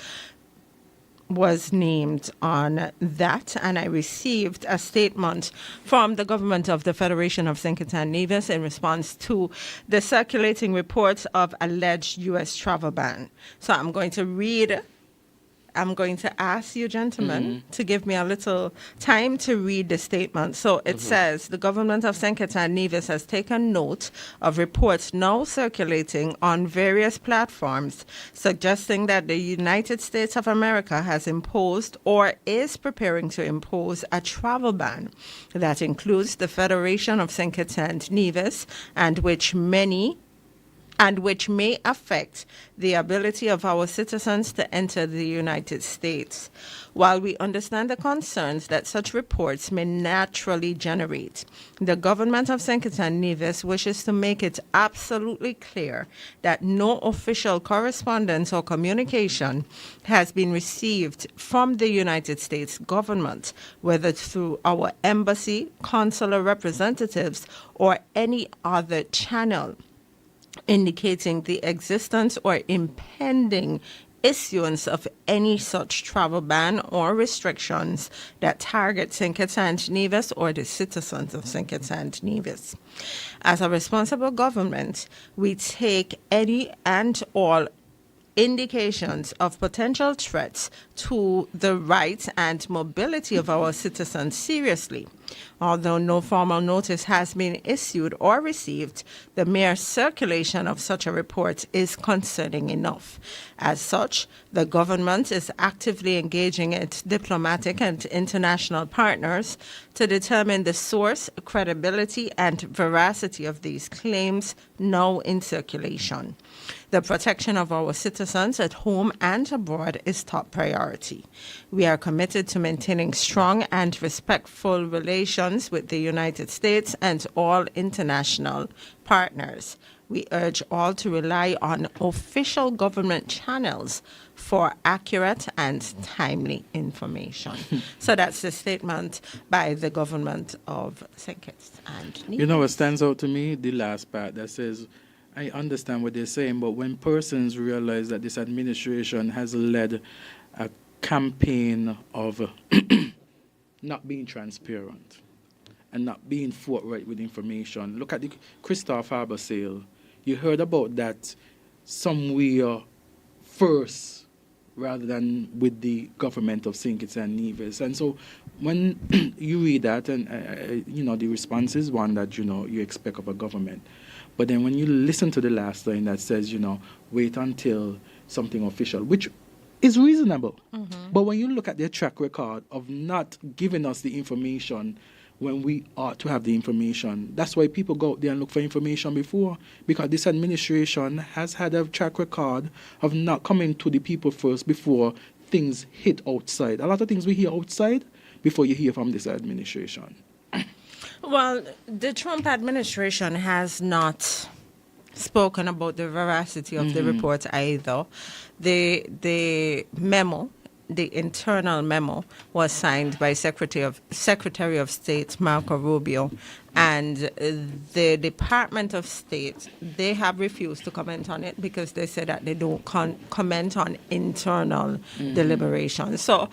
was named on that, and I received a statement from the government of the Federation of St. Kitts and Nevis in response to the circulating reports of alleged U.S. travel ban. So I'm going to ask you, gentlemen, to give me a little time to read the statement. So it says, the government of St. Kitts and Nevis has taken note of reports now circulating on various platforms suggesting that the United States of America has imposed or is preparing to impose a travel ban that includes the Federation of St. Kitts and Nevis, and which many and which may affect the ability of our citizens to enter the United States. While we understand the concerns that such reports may naturally generate, the government of St. Kitts and Nevis wishes to make it absolutely clear that no official correspondence or communication has been received from the United States government, whether through our embassy, consular representatives, or any other channel, indicating the existence or impending issuance of any such travel ban or restrictions that target St. Kitts and Nevis or the citizens of St. Kitts and Nevis. As a responsible government, we take any and all indications of potential threats to the rights and mobility of our citizens seriously. Although no formal notice has been issued or received, the mere circulation of such a report is concerning enough. As such, the government is actively engaging its diplomatic and international partners to determine the source, credibility, and veracity of these claims now in circulation. The protection of our citizens at home and abroad is top priority. We are committed to maintaining strong and respectful relations with the United States and all international partners. We urge all to rely on official government channels for accurate and timely information. So that's the statement by the government of St. Kitts and Nevis. You know what stands out to me? The last part that says, I understand what they're saying, but when persons realize that this administration has led a campaign of not being transparent and not being forthright with information. Look at the Christoph Harbour sale. You heard about that somewhere first rather than with the government of St. Kitts and Nevis. And so when you read that, and the response is one that, you expect of a government. But then when you listen to the last line that says, wait until something official, which is reasonable. Mm-hmm. But when you look at their track record of not giving us the information when we ought to have the information, that's why people go out there and look for information before, because this administration has had a track record of not coming to the people first before things hit outside. A lot of things we hear outside before you hear from this administration. Well, the Trump administration has not spoken about the veracity of the report either. The memo, the internal memo, was signed by Secretary of State Marco Rubio, and the Department of State, they have refused to comment on it because they said that they don't comment on internal deliberations. So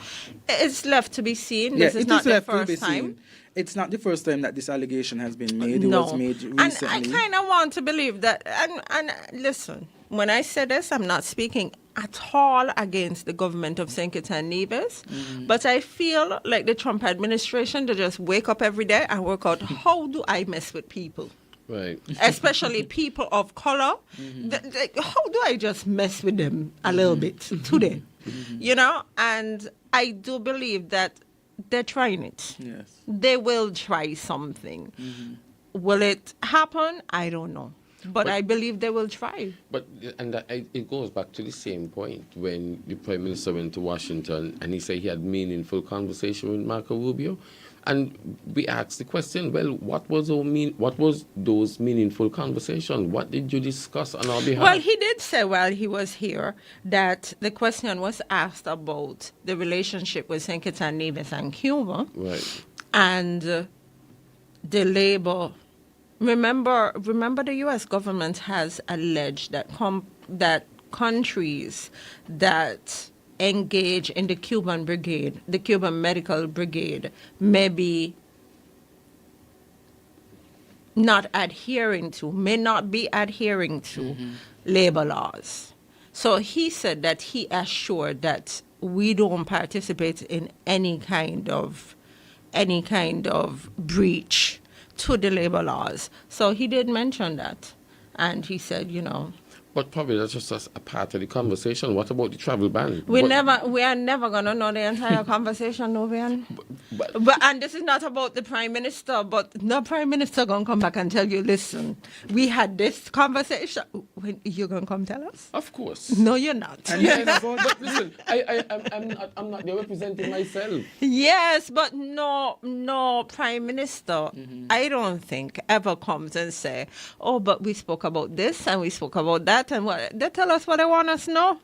it's left to be seen. This is not the first time. It's not the first time that this allegation has been made. It was made recently. And I kind of want to believe that. And listen, when I say this, I'm not speaking at all against the government of St. Kitts and Nevis, but I feel like the Trump administration, they just wake up every day and work out, how do I mess with people? Right. Especially people of color. How do I just mess with them a little bit today? And I do believe that they're trying it. Yes. They will try something. Will it happen? I don't know. But I believe they will try. But it goes back to the same point when the Prime Minister went to Washington and he said he had meaningful conversation with Marco Rubio. And we asked the question, well, what was those meaningful conversations? What did you discuss on our behalf? Well, he did say while he was here that the question was asked about the relationship with St. Kitts and Nevis and Cuba. Right. And the labor. Remember, the U.S. government has alleged that that countries that engage in the Cuban brigade, the Cuban medical brigade, may not be adhering to labor laws. So he said that he assured that we don't participate in any kind of breach to the labor laws. So he did mention that. And he said, But probably that's just a part of the conversation. What about the travel ban? We are never gonna know the entire conversation, Novian. But and this is not about the Prime Minister, but no Prime Minister gonna come back and tell you, listen, we had this conversation. When you gonna come tell us? Of course. No, you're not. Yes, but listen, I'm not there representing myself. Yes, but no Prime Minister, I don't think, ever comes and say, oh, but we spoke about this and we spoke about that, and what they tell us what they want us to know.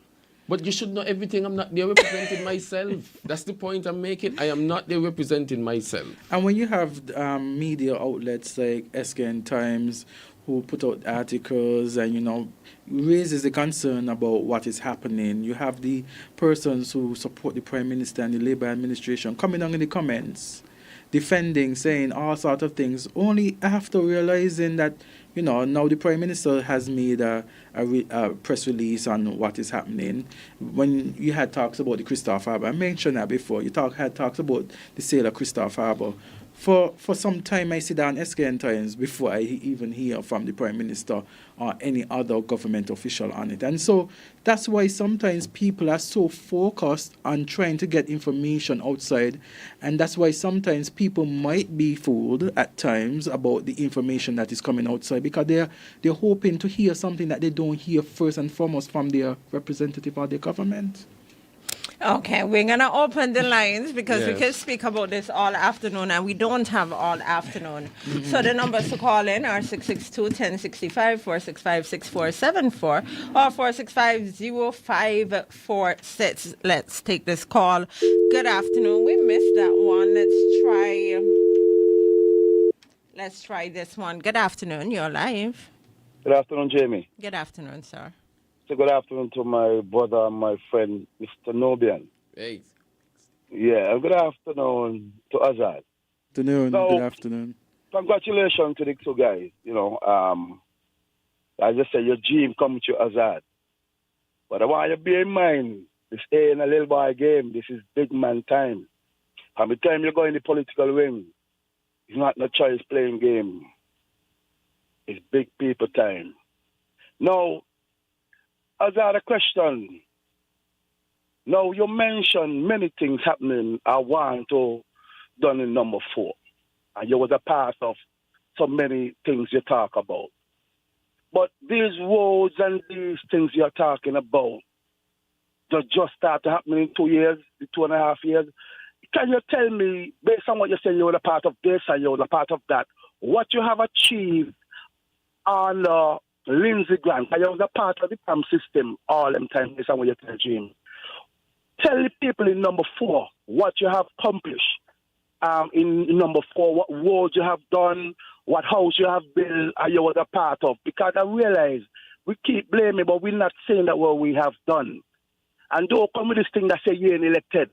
But you should know everything. I'm not there representing myself. That's the point I'm making. I am not there representing myself. And when you have media outlets like SKN Times who put out articles and, raises the concern about what is happening, you have the persons who support the Prime Minister and the Labour administration coming on in the comments, defending, saying all sorts of things, only after realizing that, now the Prime Minister has made a press release on what is happening. When you had talks about the Christopher Harbour, I mentioned that before, had talks about the sale of Christopher Harbour. For some time, I sit down SKN Times before I even hear from the Prime Minister or any other government official on it. And so that's why sometimes people are so focused on trying to get information outside. And that's why sometimes people might be fooled at times about the information that is coming outside, because they're hoping to hear something that they don't hear first and foremost from their representative or their government. Okay, we're going to open the lines because we Yes. can speak about this all afternoon, and we don't have all afternoon. So the numbers to call in are 662-1065, 465-6474, or 465-0546. Let's take this call. Good afternoon. We missed that one. Let's try this one. Good afternoon. You're live. Good afternoon, Jamie. Good afternoon, sir. So good afternoon to my brother and my friend, Mr. Nobian. Hey. Yeah, and good afternoon to Azad. Good So, afternoon. Congratulations to the two guys. As I said, your dream come to Azad. But I want you to bear in mind, this ain't a little boy game. This is big man time. From the time you go in the political ring, it's not no choice playing game. It's big people time. Now, as I had a question, now you mentioned many things happening I want to done in number 4. And you was a part of so many things you talk about. But these roads and these things you're talking about, they just started happening in 2 years, 2.5 years. Can you tell me, based on what you said, you were a part of this and you were a part of that, what you have achieved on Lindsey Grant? I was a part of the PAM system all them time, based on what you tell Jim. Tell the people in number 4 what you have accomplished. In number 4, what roads you have done, what house you have built, and you was a part of. Because I realize we keep blaming, but we're not saying that what we have done. And don't come with this thing that say you ain't elected.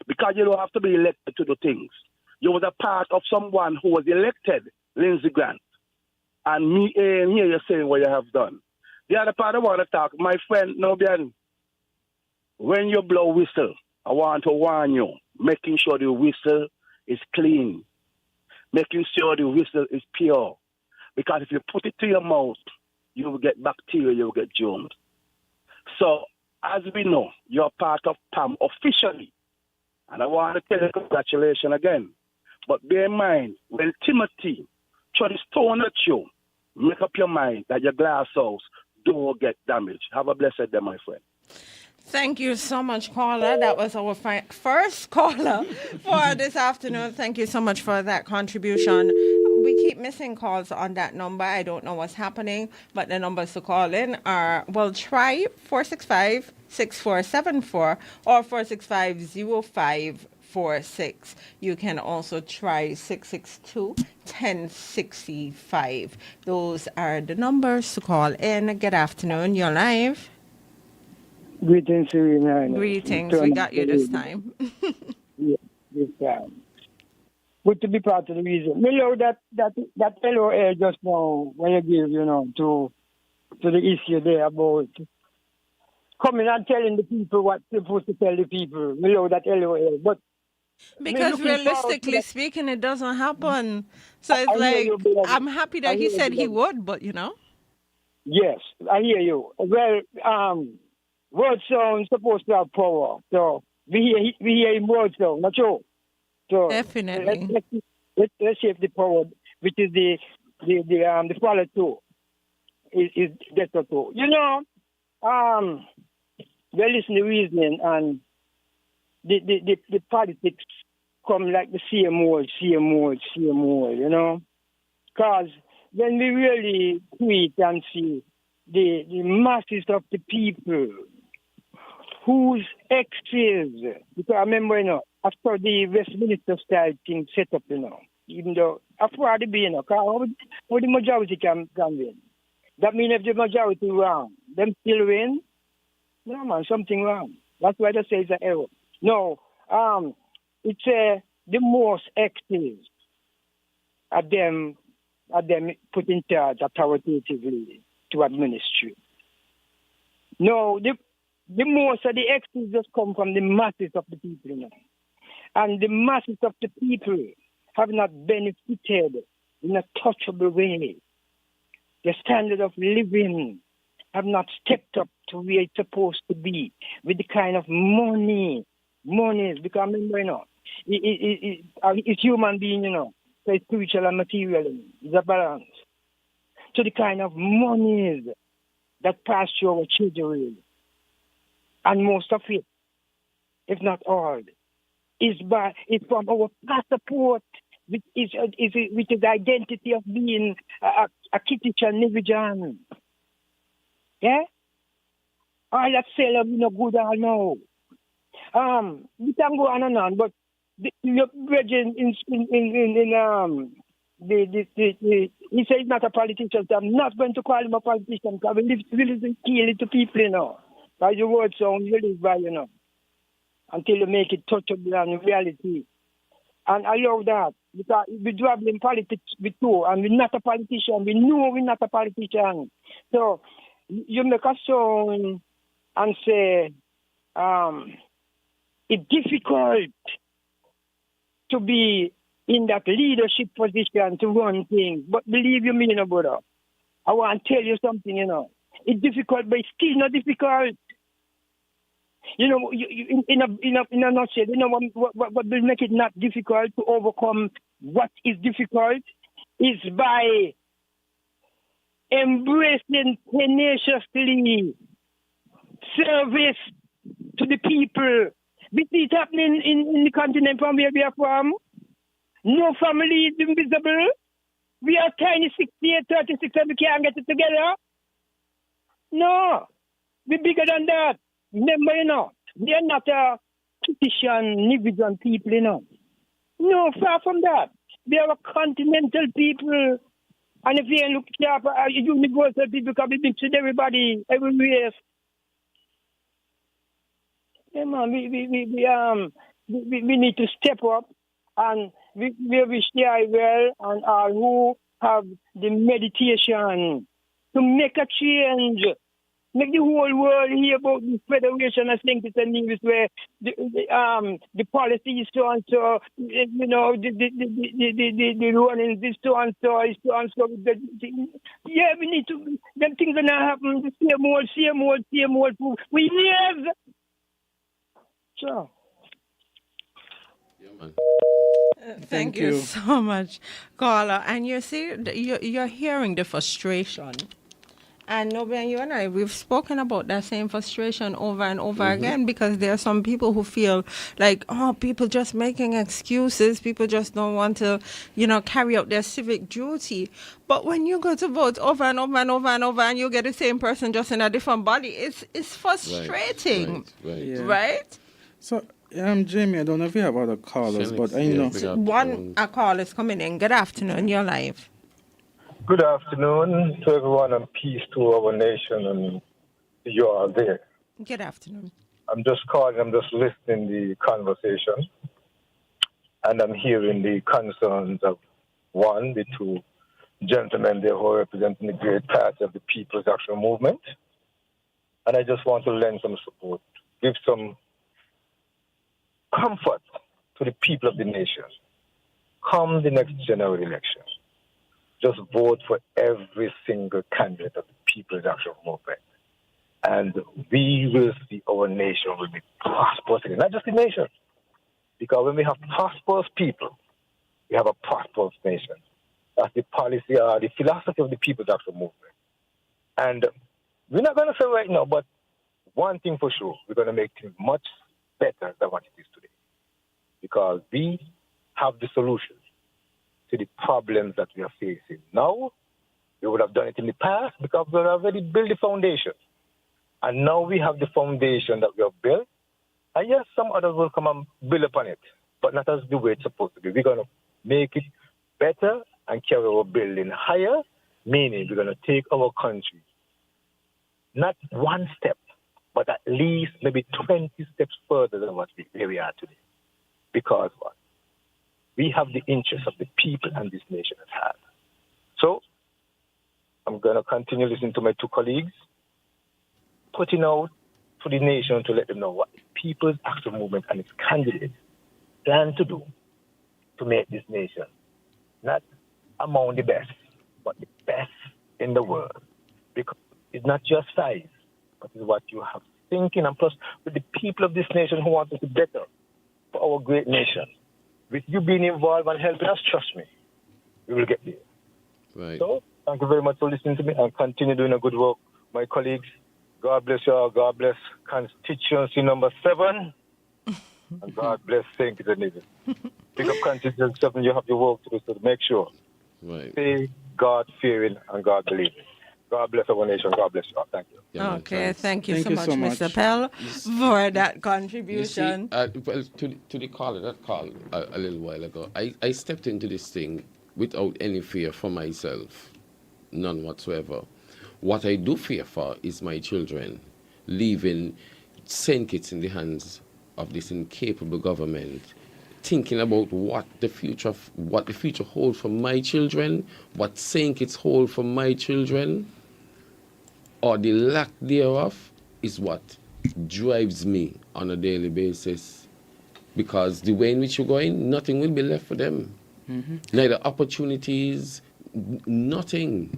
Because you don't have to be elected to do things. You was a part of someone who was elected, Lindsey Grant. And me ain't here you're saying what you have done. The other part I want to talk, my friend Nobian, when you blow whistle, I want to warn you, making sure the whistle is clean, making sure the whistle is pure. Because if you put it to your mouth, you will get bacteria, you will get germs. So, as we know, you're part of PAM officially. And I want to tell you congratulations again. But bear in mind, when Timothy throw the stone at you, make up your mind that your glass house don't get damaged. Have a blessed day, my friend. Thank you so much, caller. That was our first caller for this afternoon. Thank you so much for that contribution. We keep missing calls on that number. I don't know what's happening, but the numbers to call in are, well, try 465-6474 or 465-0546. You can also try 662-1065. Those are the numbers to call in. Good afternoon. You're live. Greetings, Serena. Greetings. We got you this time. Yeah, this time. Good to be part of the reason. Me love that LOL just now when you give, to the issue there about coming and telling the people what they're supposed to tell the people. Me love that LOL. But because realistically speaking, it doesn't happen. So it's like, I'm happy that he said he would, but Yes, I hear you. Well, word sound supposed to have power. So we hear him word sound, not true. So Definitely. let's see if the power, which is the follow too, is better too. They listen to reasoning and the politics come like the same old, Because when we really tweet and see the masses of the people whose exes, because I remember, after the Westminster style thing set up, even though after the be, how the majority can win. That means if the majority wrong, them still win. No man, something wrong. That's why they say it's an error. No, it's the most exes are them put in charge authoritatively to administer. No, the most of the exes just come from the masses of the people, And the masses of the people have not benefited in a touchable way. The standard of living have not stepped up to where it's supposed to be with the kind of monies, because remember, it's human being, so it's spiritual and material, it's a balance. So the kind of monies that pass through our children, and most of it, if not all, is from our passport, which is identity of being a Kittitian Nivijan. Yeah? All that sell we no good all now. We can go on and on, but your brethren he said he's not a politician, so I'm not going to call him a politician because we live in kill it to people, By the word sound you live by, until you make it touchable and reality. And I love that because we dabble in politics we too, and we're not a politician. We know we're not a politician. So you make a song and say it's difficult to be in that leadership position to run things. But believe you me, brother, I want to tell you something, It's difficult, but it's still not difficult. In a nutshell, what will make it not difficult to overcome what is difficult is by embracing tenaciously service to the people. We see it happening in the continent from where we are from. No family is invisible. We are tiny 68, 36 and we can't get it together. No. We're bigger than that. Remember, they are not a Kittitian, Nivijan people, No, far from that. They are a continental people. And if you look at universal people, can be mixed with everybody, everywhere. Yeah, man, we need to step up, and we wish the well and all who have the meditation to make a change. Make the whole world hear about this federation. I think it's a news where the policy is so and so, the running is so and so, is so and so. Yeah, we need to. Them things are not happening. The same old. We years. So. Thank you so much, caller. And you see, you're hearing the frustration. And Nobia, you and I, we've spoken about that same frustration over and over again, because there are some people who feel like, people just making excuses. People just don't want to, carry out their civic duty. But when you go to vote over and over and over and over, and you get the same person just in a different body, it's frustrating. Right? So, Jamie, I don't know if you have other callers, but I know. A call is coming in. Good afternoon. You're live. Good afternoon to everyone, and peace to our nation, and you are there. Good afternoon. I'm just calling, I'm just listening the conversation, and I'm hearing the concerns of the two gentlemen there who are representing the great party of the People's Action Movement. And I just want to lend some support, give some comfort to the people of the nation. Come the next general election, just vote for every single candidate of the People's Action Movement. And we will see our nation will be prosperous again. Not just the nation. Because when we have prosperous people, we have a prosperous nation. That's the policy or the philosophy of the People's Action Movement. And we're not going to say right now, but one thing for sure, we're going to make things much better than what it is today. Because we have the solutions to the problems that we are facing now. We would have done it in the past because we already built the foundation. And now we have the foundation that we have built. And yes, some others will come and build upon it, but not as the way it's supposed to be. We're going to make it better and carry our building higher, meaning we're going to take our country not one step, but at least maybe 20 steps further than where we are today. Because what? We have the interests of the people and this nation at hand. So I'm going to continue listening to my two colleagues, putting out to the nation to let them know what the People's Action Movement and its candidates plan to do to make this nation not among the best, but the best in the world. Because it's not just size, but it's what you have thinking, and plus with the people of this nation who want to be better for our great nation. With you being involved and helping us, trust me, we will get there. Right. So, thank you very much for listening to me and continue doing a good work. My colleagues, God bless you all. God bless constituency number 7. And God bless St. Kitts and Nevis. Pick up constituency 7, you have your work to do, so make sure. Right. Stay God-fearing and God-believing. God bless our nation. God bless you all. Thank you. Yeah, Okay, thank you Thank so you much, so Mr. Pell, for that You see, contribution. well, to the caller that called a little while ago, I stepped into this thing without any fear for myself, none whatsoever. What I do fear for is my children leaving St. Kitts in the hands of this incapable government, thinking about what the future holds for my children, what St. Kitts holds for my children, or the lack thereof, is what drives me on a daily basis. Because the way in which you're going, nothing will be left for them. Mm-hmm. Neither opportunities, nothing.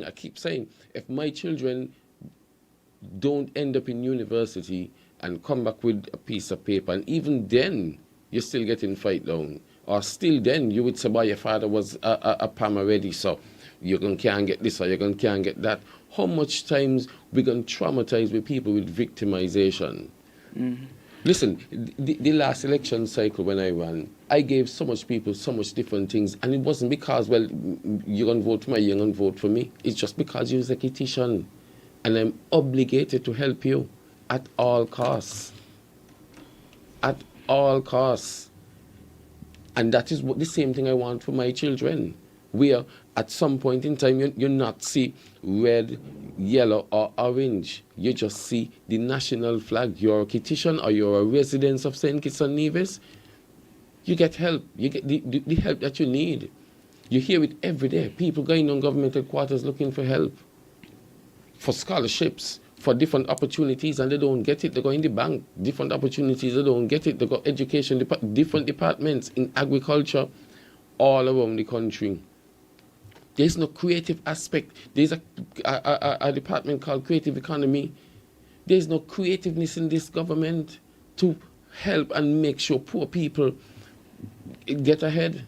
I keep saying, if my children don't end up in university and come back with a piece of paper, and even then, you're still getting fight down. Or still then, you would say, boy, your father was a PAM already, so you can't get this or you can't get that. How much times we going to traumatize with people with victimization? Mm-hmm. Listen, the last election cycle when I ran, I gave so much people so much different things, and it wasn't because, well, you're going to vote for me, you're going to vote for me. It's just because you're a Kittitian, and I'm obligated to help you at all costs. At all costs. And that is what the same thing I want for my children. Where at some point in time you not see red, yellow or orange. You just see the national flag. You're a Kittitian or you're a resident of St. Kitts and Nevis. You get help. You get the help that you need. You hear it every day. People going on government headquarters looking for help. For scholarships, for different opportunities, and they don't get it. They go in the bank, different opportunities, they don't get it. They go education, different departments in agriculture all around the country. There's no creative aspect. There's a department called Creative Economy. There's no creativeness in this government to help and make sure poor people get ahead.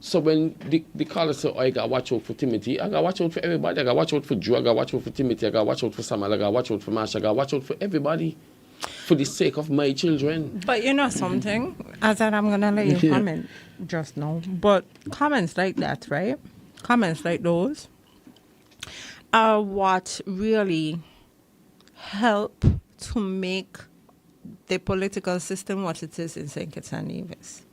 So when the caller say, oh, I got to watch out for Timothy, I got to watch out for everybody. I got to watch out for Joe, I got to watch out for Timothy, I got to watch out for Samuel, I got to watch out for Marsha, I got to watch out for everybody for the sake of my children. But you know something? As I'm going to let you comment just now. But comments like that, right? Comments like those are what really help to make the political system what it is in St. Kitts and Nevis.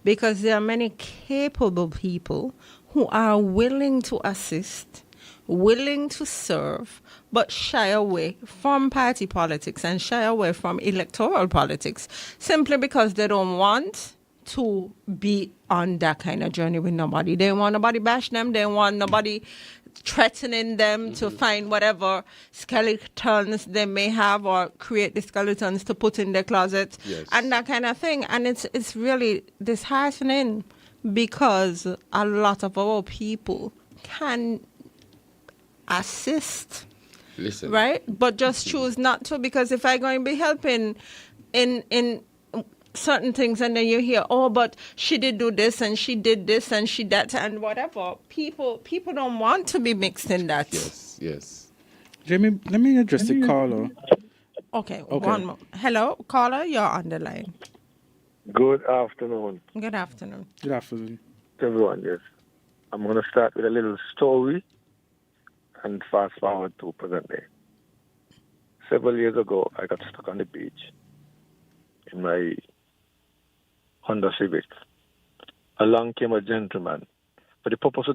Because there are many capable people who are willing to assist, willing to serve, but shy away from party politics and shy away from electoral politics simply because they don't want to be on that kind of journey with nobody. They don't want nobody bash them. They don't want nobody threatening them to find whatever skeletons they may have or create the skeletons to put in their closet and that kind of thing. And it's really disheartening because a lot of our people can assist Listen. Right? But just choose not to, because if I'm going to be helping in certain things and then you hear, oh, but she did do this and she did this and she that and whatever. People don't want to be mixed in that. Yes. Jamie, let me address the caller. Okay, one more. Hello, caller, you're on the line. Good afternoon. Good afternoon. Good afternoon. Everyone, yes. I'm going to start with a little story and fast forward to present day. Several years ago, I got stuck on the beach in my Honda Civic. Along came a gentleman. For the purpose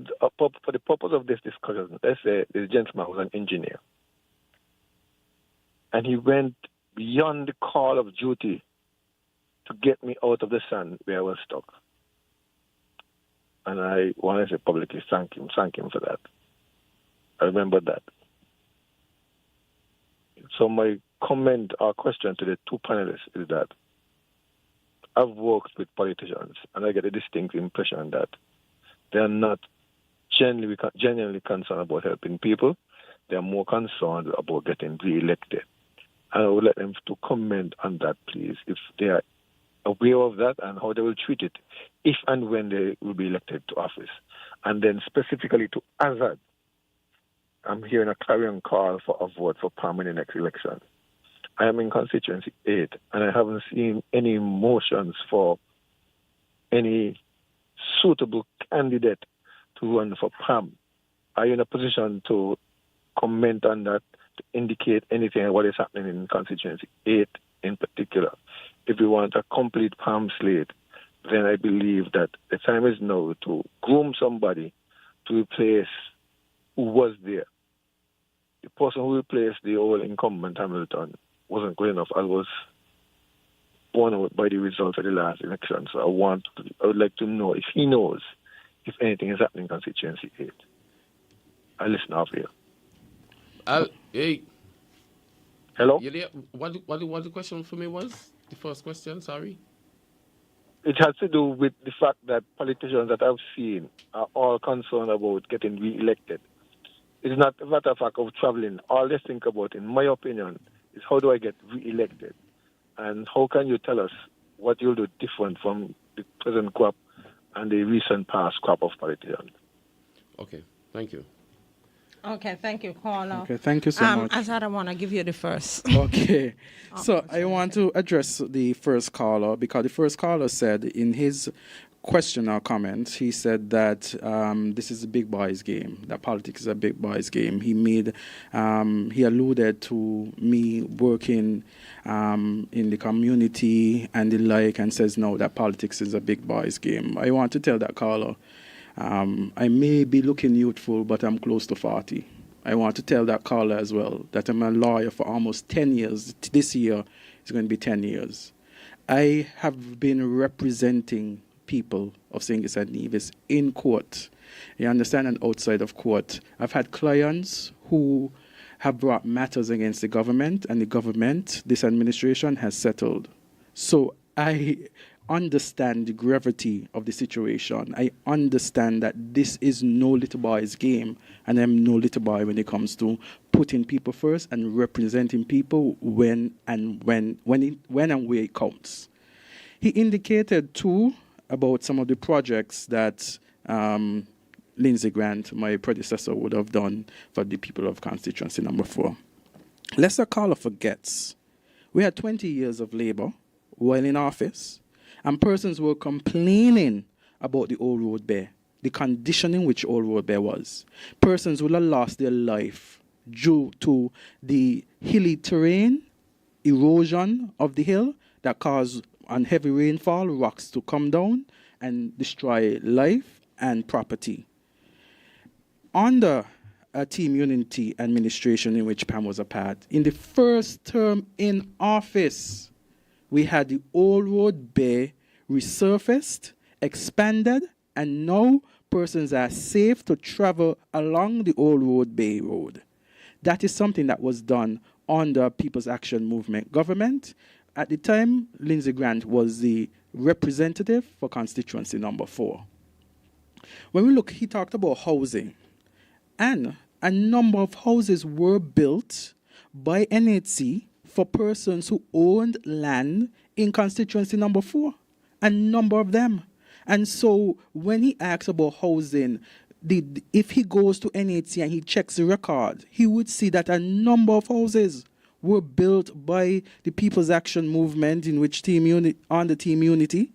of this discussion, let's say this gentleman was an engineer. And he went beyond the call of duty to get me out of the sand where I was stuck. And I want to say publicly thank him for that. I remember that. So my comment or question to the two panelists is that I've worked with politicians and I get a distinct impression that they are not genuinely concerned about helping people. They are more concerned about getting re-elected. And I would like them to comment on that, please, if they are aware of that and how they will treat it if and when they will be elected to office. And then specifically to Azad, I'm hearing a clarion call for a vote for Palm in the next election. I am in constituency 8 and I haven't seen any motions for any suitable candidate to run for Palm. Are you in a position to comment on that, to indicate anything what is happening in constituency 8 in particular? If we want a complete Palm slate, then I believe that the time is now to groom somebody to replace who was there. The person who replaced the old incumbent Hamilton wasn't good enough. I was borne out by the results of the last election, so I would like to know if he knows if anything is happening in constituency 8. I listen off here. Hey. Hello? What the question for me was? The first question, sorry? It has to do with the fact that politicians that I've seen are all concerned about getting re-elected. It's not a matter of fact of traveling. All they think about, in my opinion, is how do I get re-elected? And how can you tell us what you'll do different from the present crop and the recent past crop of politicians? Okay, thank you. Okay, thank you, caller. Okay, thank you so much. Azad, I want to give you the first. Okay. So I want to address the first caller because the first caller said in his question or comment, he said that this is a big boys game, that politics is a big boys game. He alluded to me working in the community and the like and says no, that politics is a big boys game. I want to tell that caller, I may be looking youthful, but I'm close to 40. I want to tell that caller as well that I'm a lawyer for almost 10 years. This year is going to be 10 years. I have been representing people of St. Kitts and Nevis in court. You understand? And outside of court. I've had clients who have brought matters against the government, and the government, this administration, has settled. So I understand the gravity of the situation. I understand that this is no little boy's game, and I'm no little boy when it comes to putting people first and representing people when and where it counts. He indicated too about some of the projects that Lindsey Grant, my predecessor, would have done for the people of constituency number 4. Lester Caller forgets we had 20 years of labor while in office, and persons were complaining about the Old Road Bay, the condition in which Old Road Bay was. Persons would have lost their life due to the hilly terrain, erosion of the hill that caused on heavy rainfall, rocks to come down and destroy life and property. Under a Team Unity administration in which Pam was a part, in the first term in office, we had the Old Road Bay resurfaced, expanded, and now persons are safe to travel along the Old Road Bay Road. That is something that was done under People's Action Movement government. At the time, Lindsey Grant was the representative for constituency number 4. When we look, he talked about housing. And a number of houses were built by NHC for persons who owned land in constituency number 4. A number of them. And so when he asks about housing, if he goes to NHC and he checks the record, he would see that a number of houses were built by the People's Action Movement, in which on the Team Unity,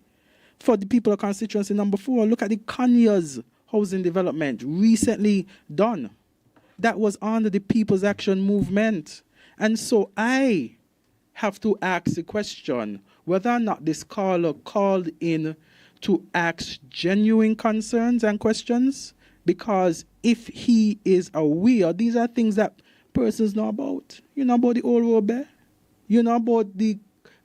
for the people of constituency number 4. Look at the Conyers housing development recently done. That was under the People's Action Movement. And so I have to ask the question whether or not this caller called in to ask genuine concerns and questions, because if he is aware, these are things that persons know about. You know about the Old Road Bear? You know about the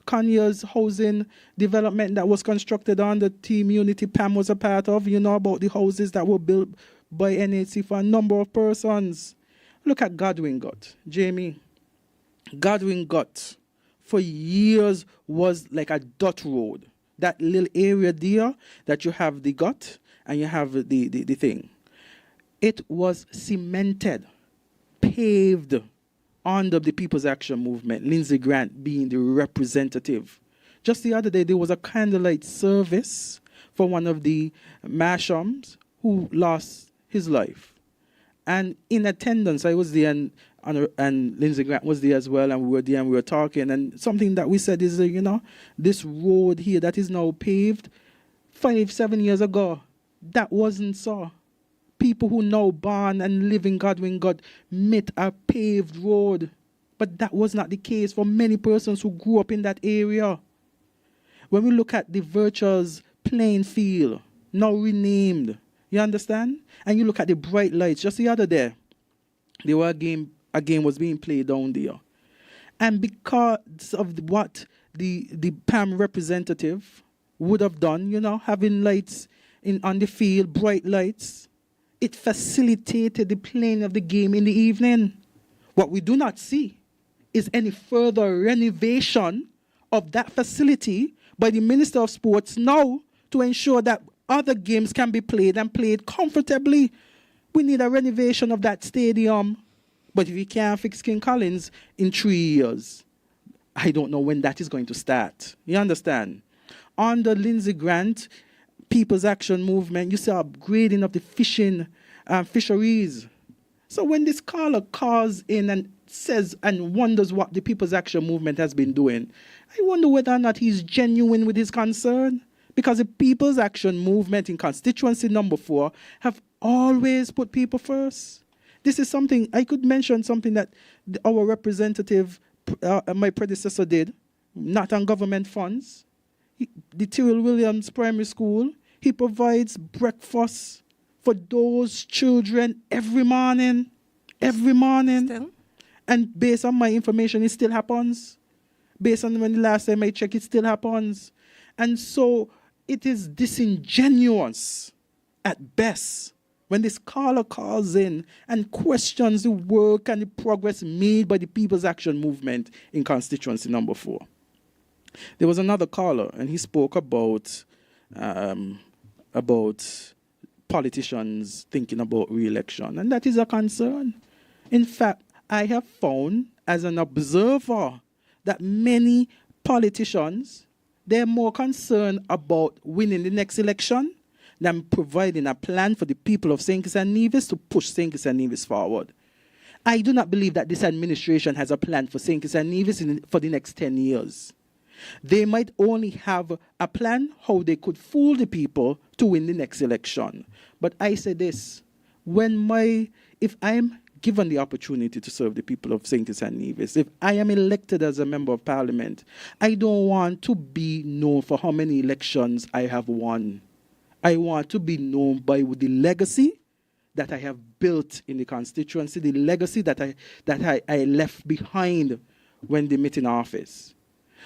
Conyers housing development that was constructed on the Team Unity PAM was a part of? You know about the houses that were built by NHC for a number of persons. Look at Godwin Gut, Jamie. Godwin Gut for years was like a dot road. That little area there that you have the gut and you have the thing. It was cemented, paved under the People's Action Movement, Lindsey Grant being the representative. Just the other day, there was a candlelight service for one of the Mashams who lost his life. And in attendance, I was there, and Lindsey Grant was there as well, and we were there and we were talking. And something that we said is, this road here that is now paved, 5-7 years ago, that wasn't so. People who now born and live in Godwin Gut met a paved road. But that was not the case for many persons who grew up in that area. When we look at the Virtuals playing field, now renamed, you understand? And you look at the bright lights. Just the other day, there were a game was being played down there. And because of what the PAM representative would have done, having lights on the field, bright lights, it facilitated the playing of the game in the evening. What we do not see is any further renovation of that facility by the Minister of Sports now to ensure that other games can be played and played comfortably. We need a renovation of that stadium. But if you can't fix King Collins in 3 years, I don't know when that is going to start. You understand? Under Lindsey Grant, People's Action Movement, you see upgrading of the fisheries. So when this caller calls in and says and wonders what the People's Action Movement has been doing, I wonder whether or not he's genuine with his concern. Because the People's Action Movement in constituency number 4 have always put people first. This is something, I could mention something that our representative, my predecessor did, not on government funds. The Tyrrell Williams Primary School, he provides breakfast for those children every morning. Still? And based on my information, it still happens. Based on when the last time I checked, it still happens. And so it is disingenuous at best when this caller calls in and questions the work and the progress made by the People's Action Movement in constituency number 4. There was another caller, and he spoke about politicians thinking about re-election, and that is a concern. In fact, I have found as an observer that many politicians, they're more concerned about winning the next election than providing a plan for the people of St. Kitts and Nevis to push St. Kitts and Nevis forward. I do not believe that this administration has a plan for St. Kitts and Nevis for the next 10 years. They might only have a plan how they could fool the people to win the next election. But I say this, if I'm given the opportunity to serve the people of St. Kitts and Nevis, if I am elected as a member of parliament, I don't want to be known for how many elections I have won. I want to be known by the legacy that I have built in the constituency, the legacy that I left behind when they met in office.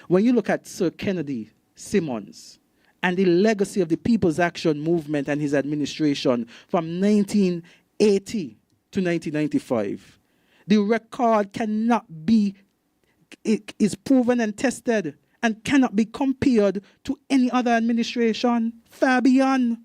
When you look at Sir Kennedy Simmons and the legacy of the People's Action Movement and his administration from 1980 to 1995, the record is proven and tested and cannot be compared to any other administration, far beyond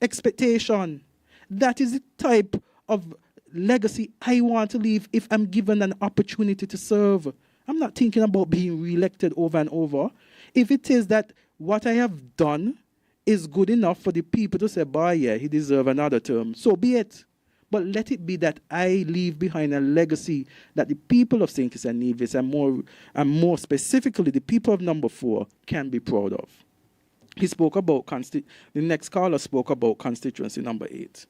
expectation. That is the type of legacy I want to leave if I'm given an opportunity to serve. I'm not thinking about being re-elected over and over. If it is that what I have done is good enough for the people to say, boy, yeah, he deserves another term, so be it. But let it be that I leave behind a legacy that the people of St. Kitts and Nevis, and more specifically the people of Number 4, can be proud of. He spoke about, the next caller spoke about constituency number 8.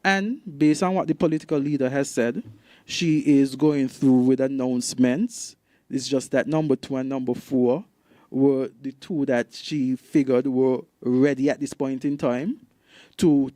And based on what the political leader has said, she is going through with announcements. It's just that number 2 and number 4 were the two that she figured were ready at this point in time to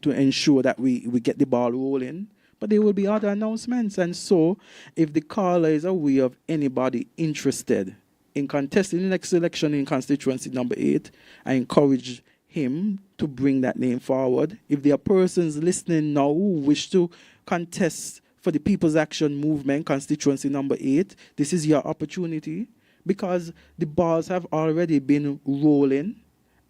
ensure that we get the ball rolling. But there will be other announcements. And so if the caller is aware of anybody interested in contesting the next election in constituency number 8, I encourage him to bring that name forward. If there are persons listening now who wish to contest for the People's Action Movement constituency number 8, this is your opportunity, because the balls have already been rolling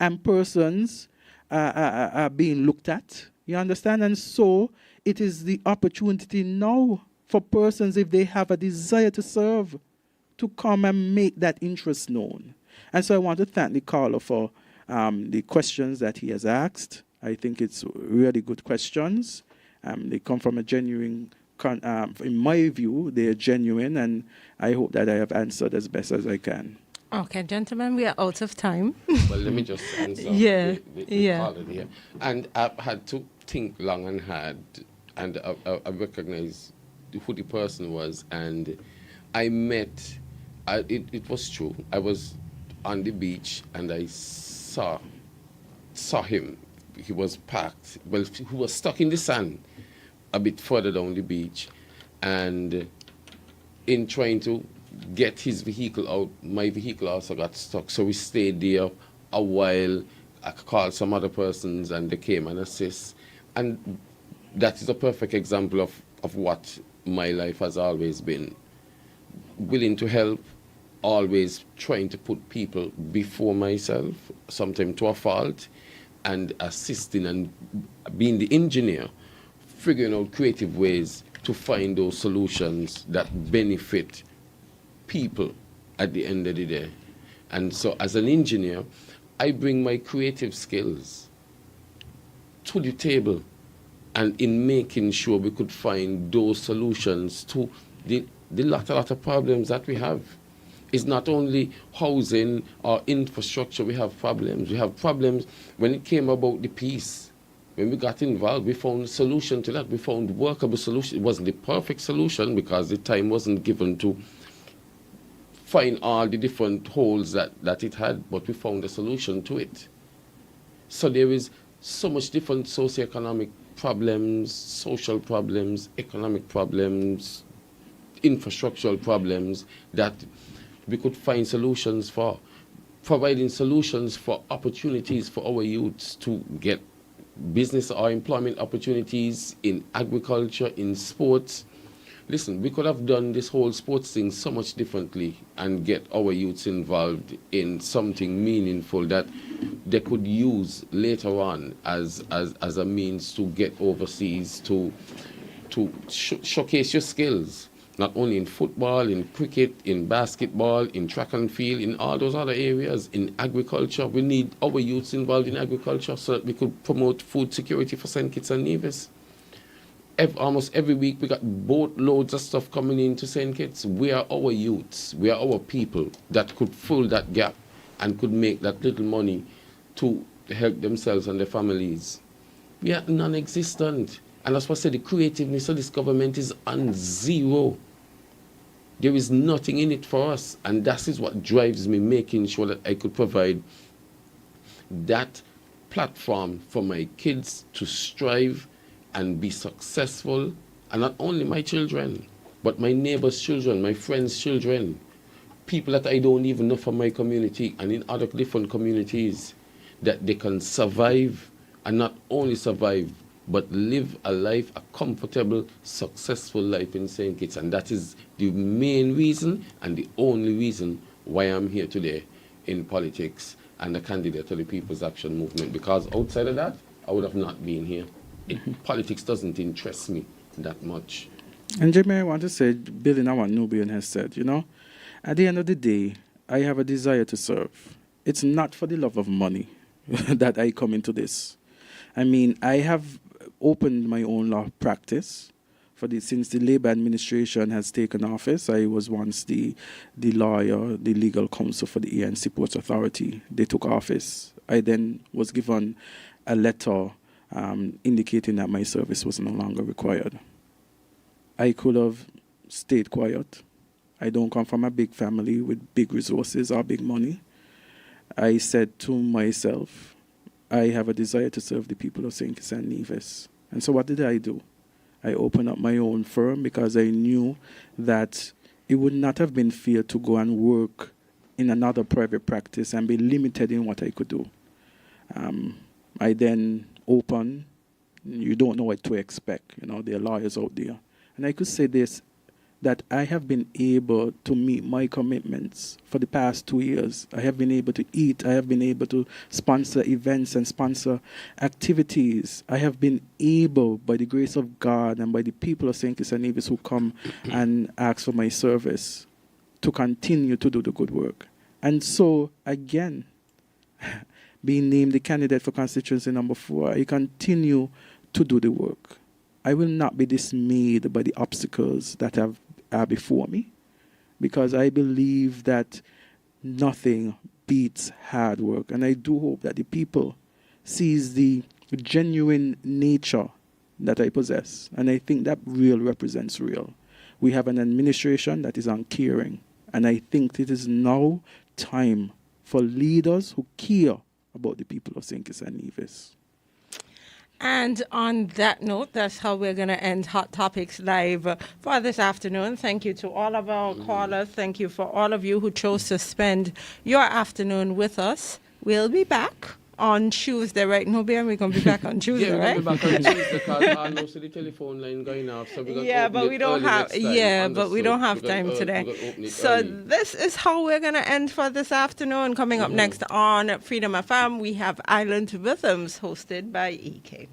and persons are being looked at. You understand? And so it is the opportunity now for persons, if they have a desire to serve, to come and make that interest known. And so I want to thank the caller for the questions that he has asked. I think it's really good questions. They come from a genuine, in my view, they're genuine, and I hope that I have answered as best as I can. Okay, gentlemen, we are out of time. Well, let me just answer the caller here. And I've had to think long and hard, and I recognize who the person was, and I met, it was true, I was on the beach and I saw him. He was parked, well, he was stuck in the sand a bit further down the beach, and in trying to get his vehicle out, my vehicle also got stuck, so we stayed there a while. I called some other persons and they came and assist, and that is a perfect example of what my life has always been. Willing to help, always trying to put people before myself, sometimes to a fault, and assisting and being the engineer, figuring out creative ways to find those solutions that benefit people at the end of the day. And so as an engineer, I bring my creative skills to the table, and in making sure we could find those solutions to the lot of problems that we have. It's not only housing or infrastructure, we have problems. We have problems when it came about the peace. When we got involved, we found a solution to that. We found workable solution. It wasn't the perfect solution because the time wasn't given to find all the different holes that it had, but we found a solution to it. So there is so much different socioeconomic problems, social problems, economic problems, infrastructural problems that we could find solutions for, providing solutions for opportunities for our youths to get business or employment opportunities in agriculture, in sports. Listen, we could have done this whole sports thing so much differently and get our youths involved in something meaningful that they could use later on as a means to get overseas, to showcase your skills, not only in football, in cricket, in basketball, in track and field, in all those other areas, in agriculture. We need our youths involved in agriculture so that we could promote food security for St. Kitts and Nevis. Almost every week we got boatloads of stuff coming into St. Kitts. We are our youths, we are our people that could fill that gap and could make that little money to help themselves and their families. We are non-existent. And that's why I said the creativeness of this government is on zero. There is nothing in it for us. And that is what drives me, making sure that I could provide that platform for my kids to strive and be successful. And not only my children, but my neighbors' children, my friends' children, people that I don't even know from my community and in other different communities, that they can survive, and not only survive, but live a life, a comfortable, successful life in St. Kitts. And that is the main reason and the only reason why I'm here today in politics and a candidate to the People's Action Movement. Because outside of that, I would have not been here. Politics doesn't interest me. that much. And Jimmy, I want to say, building on what Nubian has said, at the end of the day, I have a desire to serve. It's not for the love of money that I come into this. I mean, I have opened my own law practice since the Labour administration has taken office. I was once the lawyer, the legal counsel for the ANC Ports Authority. They took office. I then was given a letter indicating that my service was no longer required. I could have stayed quiet. I don't come from a big family with big resources or big money. I said to myself, I have a desire to serve the people of St. Kitts and Nevis. And so what did I do? I opened up my own firm because I knew that it would not have been fair to go and work in another private practice and be limited in what I could do. I then opened. You don't know what to expect. There are lawyers out there. And I could say this, that I have been able to meet my commitments for the past 2 years. I have been able to eat. I have been able to sponsor events and sponsor activities. I have been able, by the grace of God and by the people of St. Kitts and Nevis who come and ask for my service, to continue to do the good work. And so, again, being named the candidate for constituency number 4, I continue to do the work. I will not be dismayed by the obstacles that are before me, because I believe that nothing beats hard work. And I do hope that the people sees the genuine nature that I possess. And I think that real represents real. We have an administration that is uncaring. And I think it is now time for leaders who care about the people of St. Kitts and Nevis. And on that note, that's how we're going to end Hot Topics Live for this afternoon. Thank you to all of our callers. Thank you for all of you who chose to spend your afternoon with us. We'll be back on Tuesday, right? No, we're going to be back on Tuesday, right? We'll be back on Tuesday because I know the telephone line going off. So but we don't have time today. So this is how we're going to end for this afternoon. Coming up next on Freedom FM, we have Island Rhythms hosted by EK.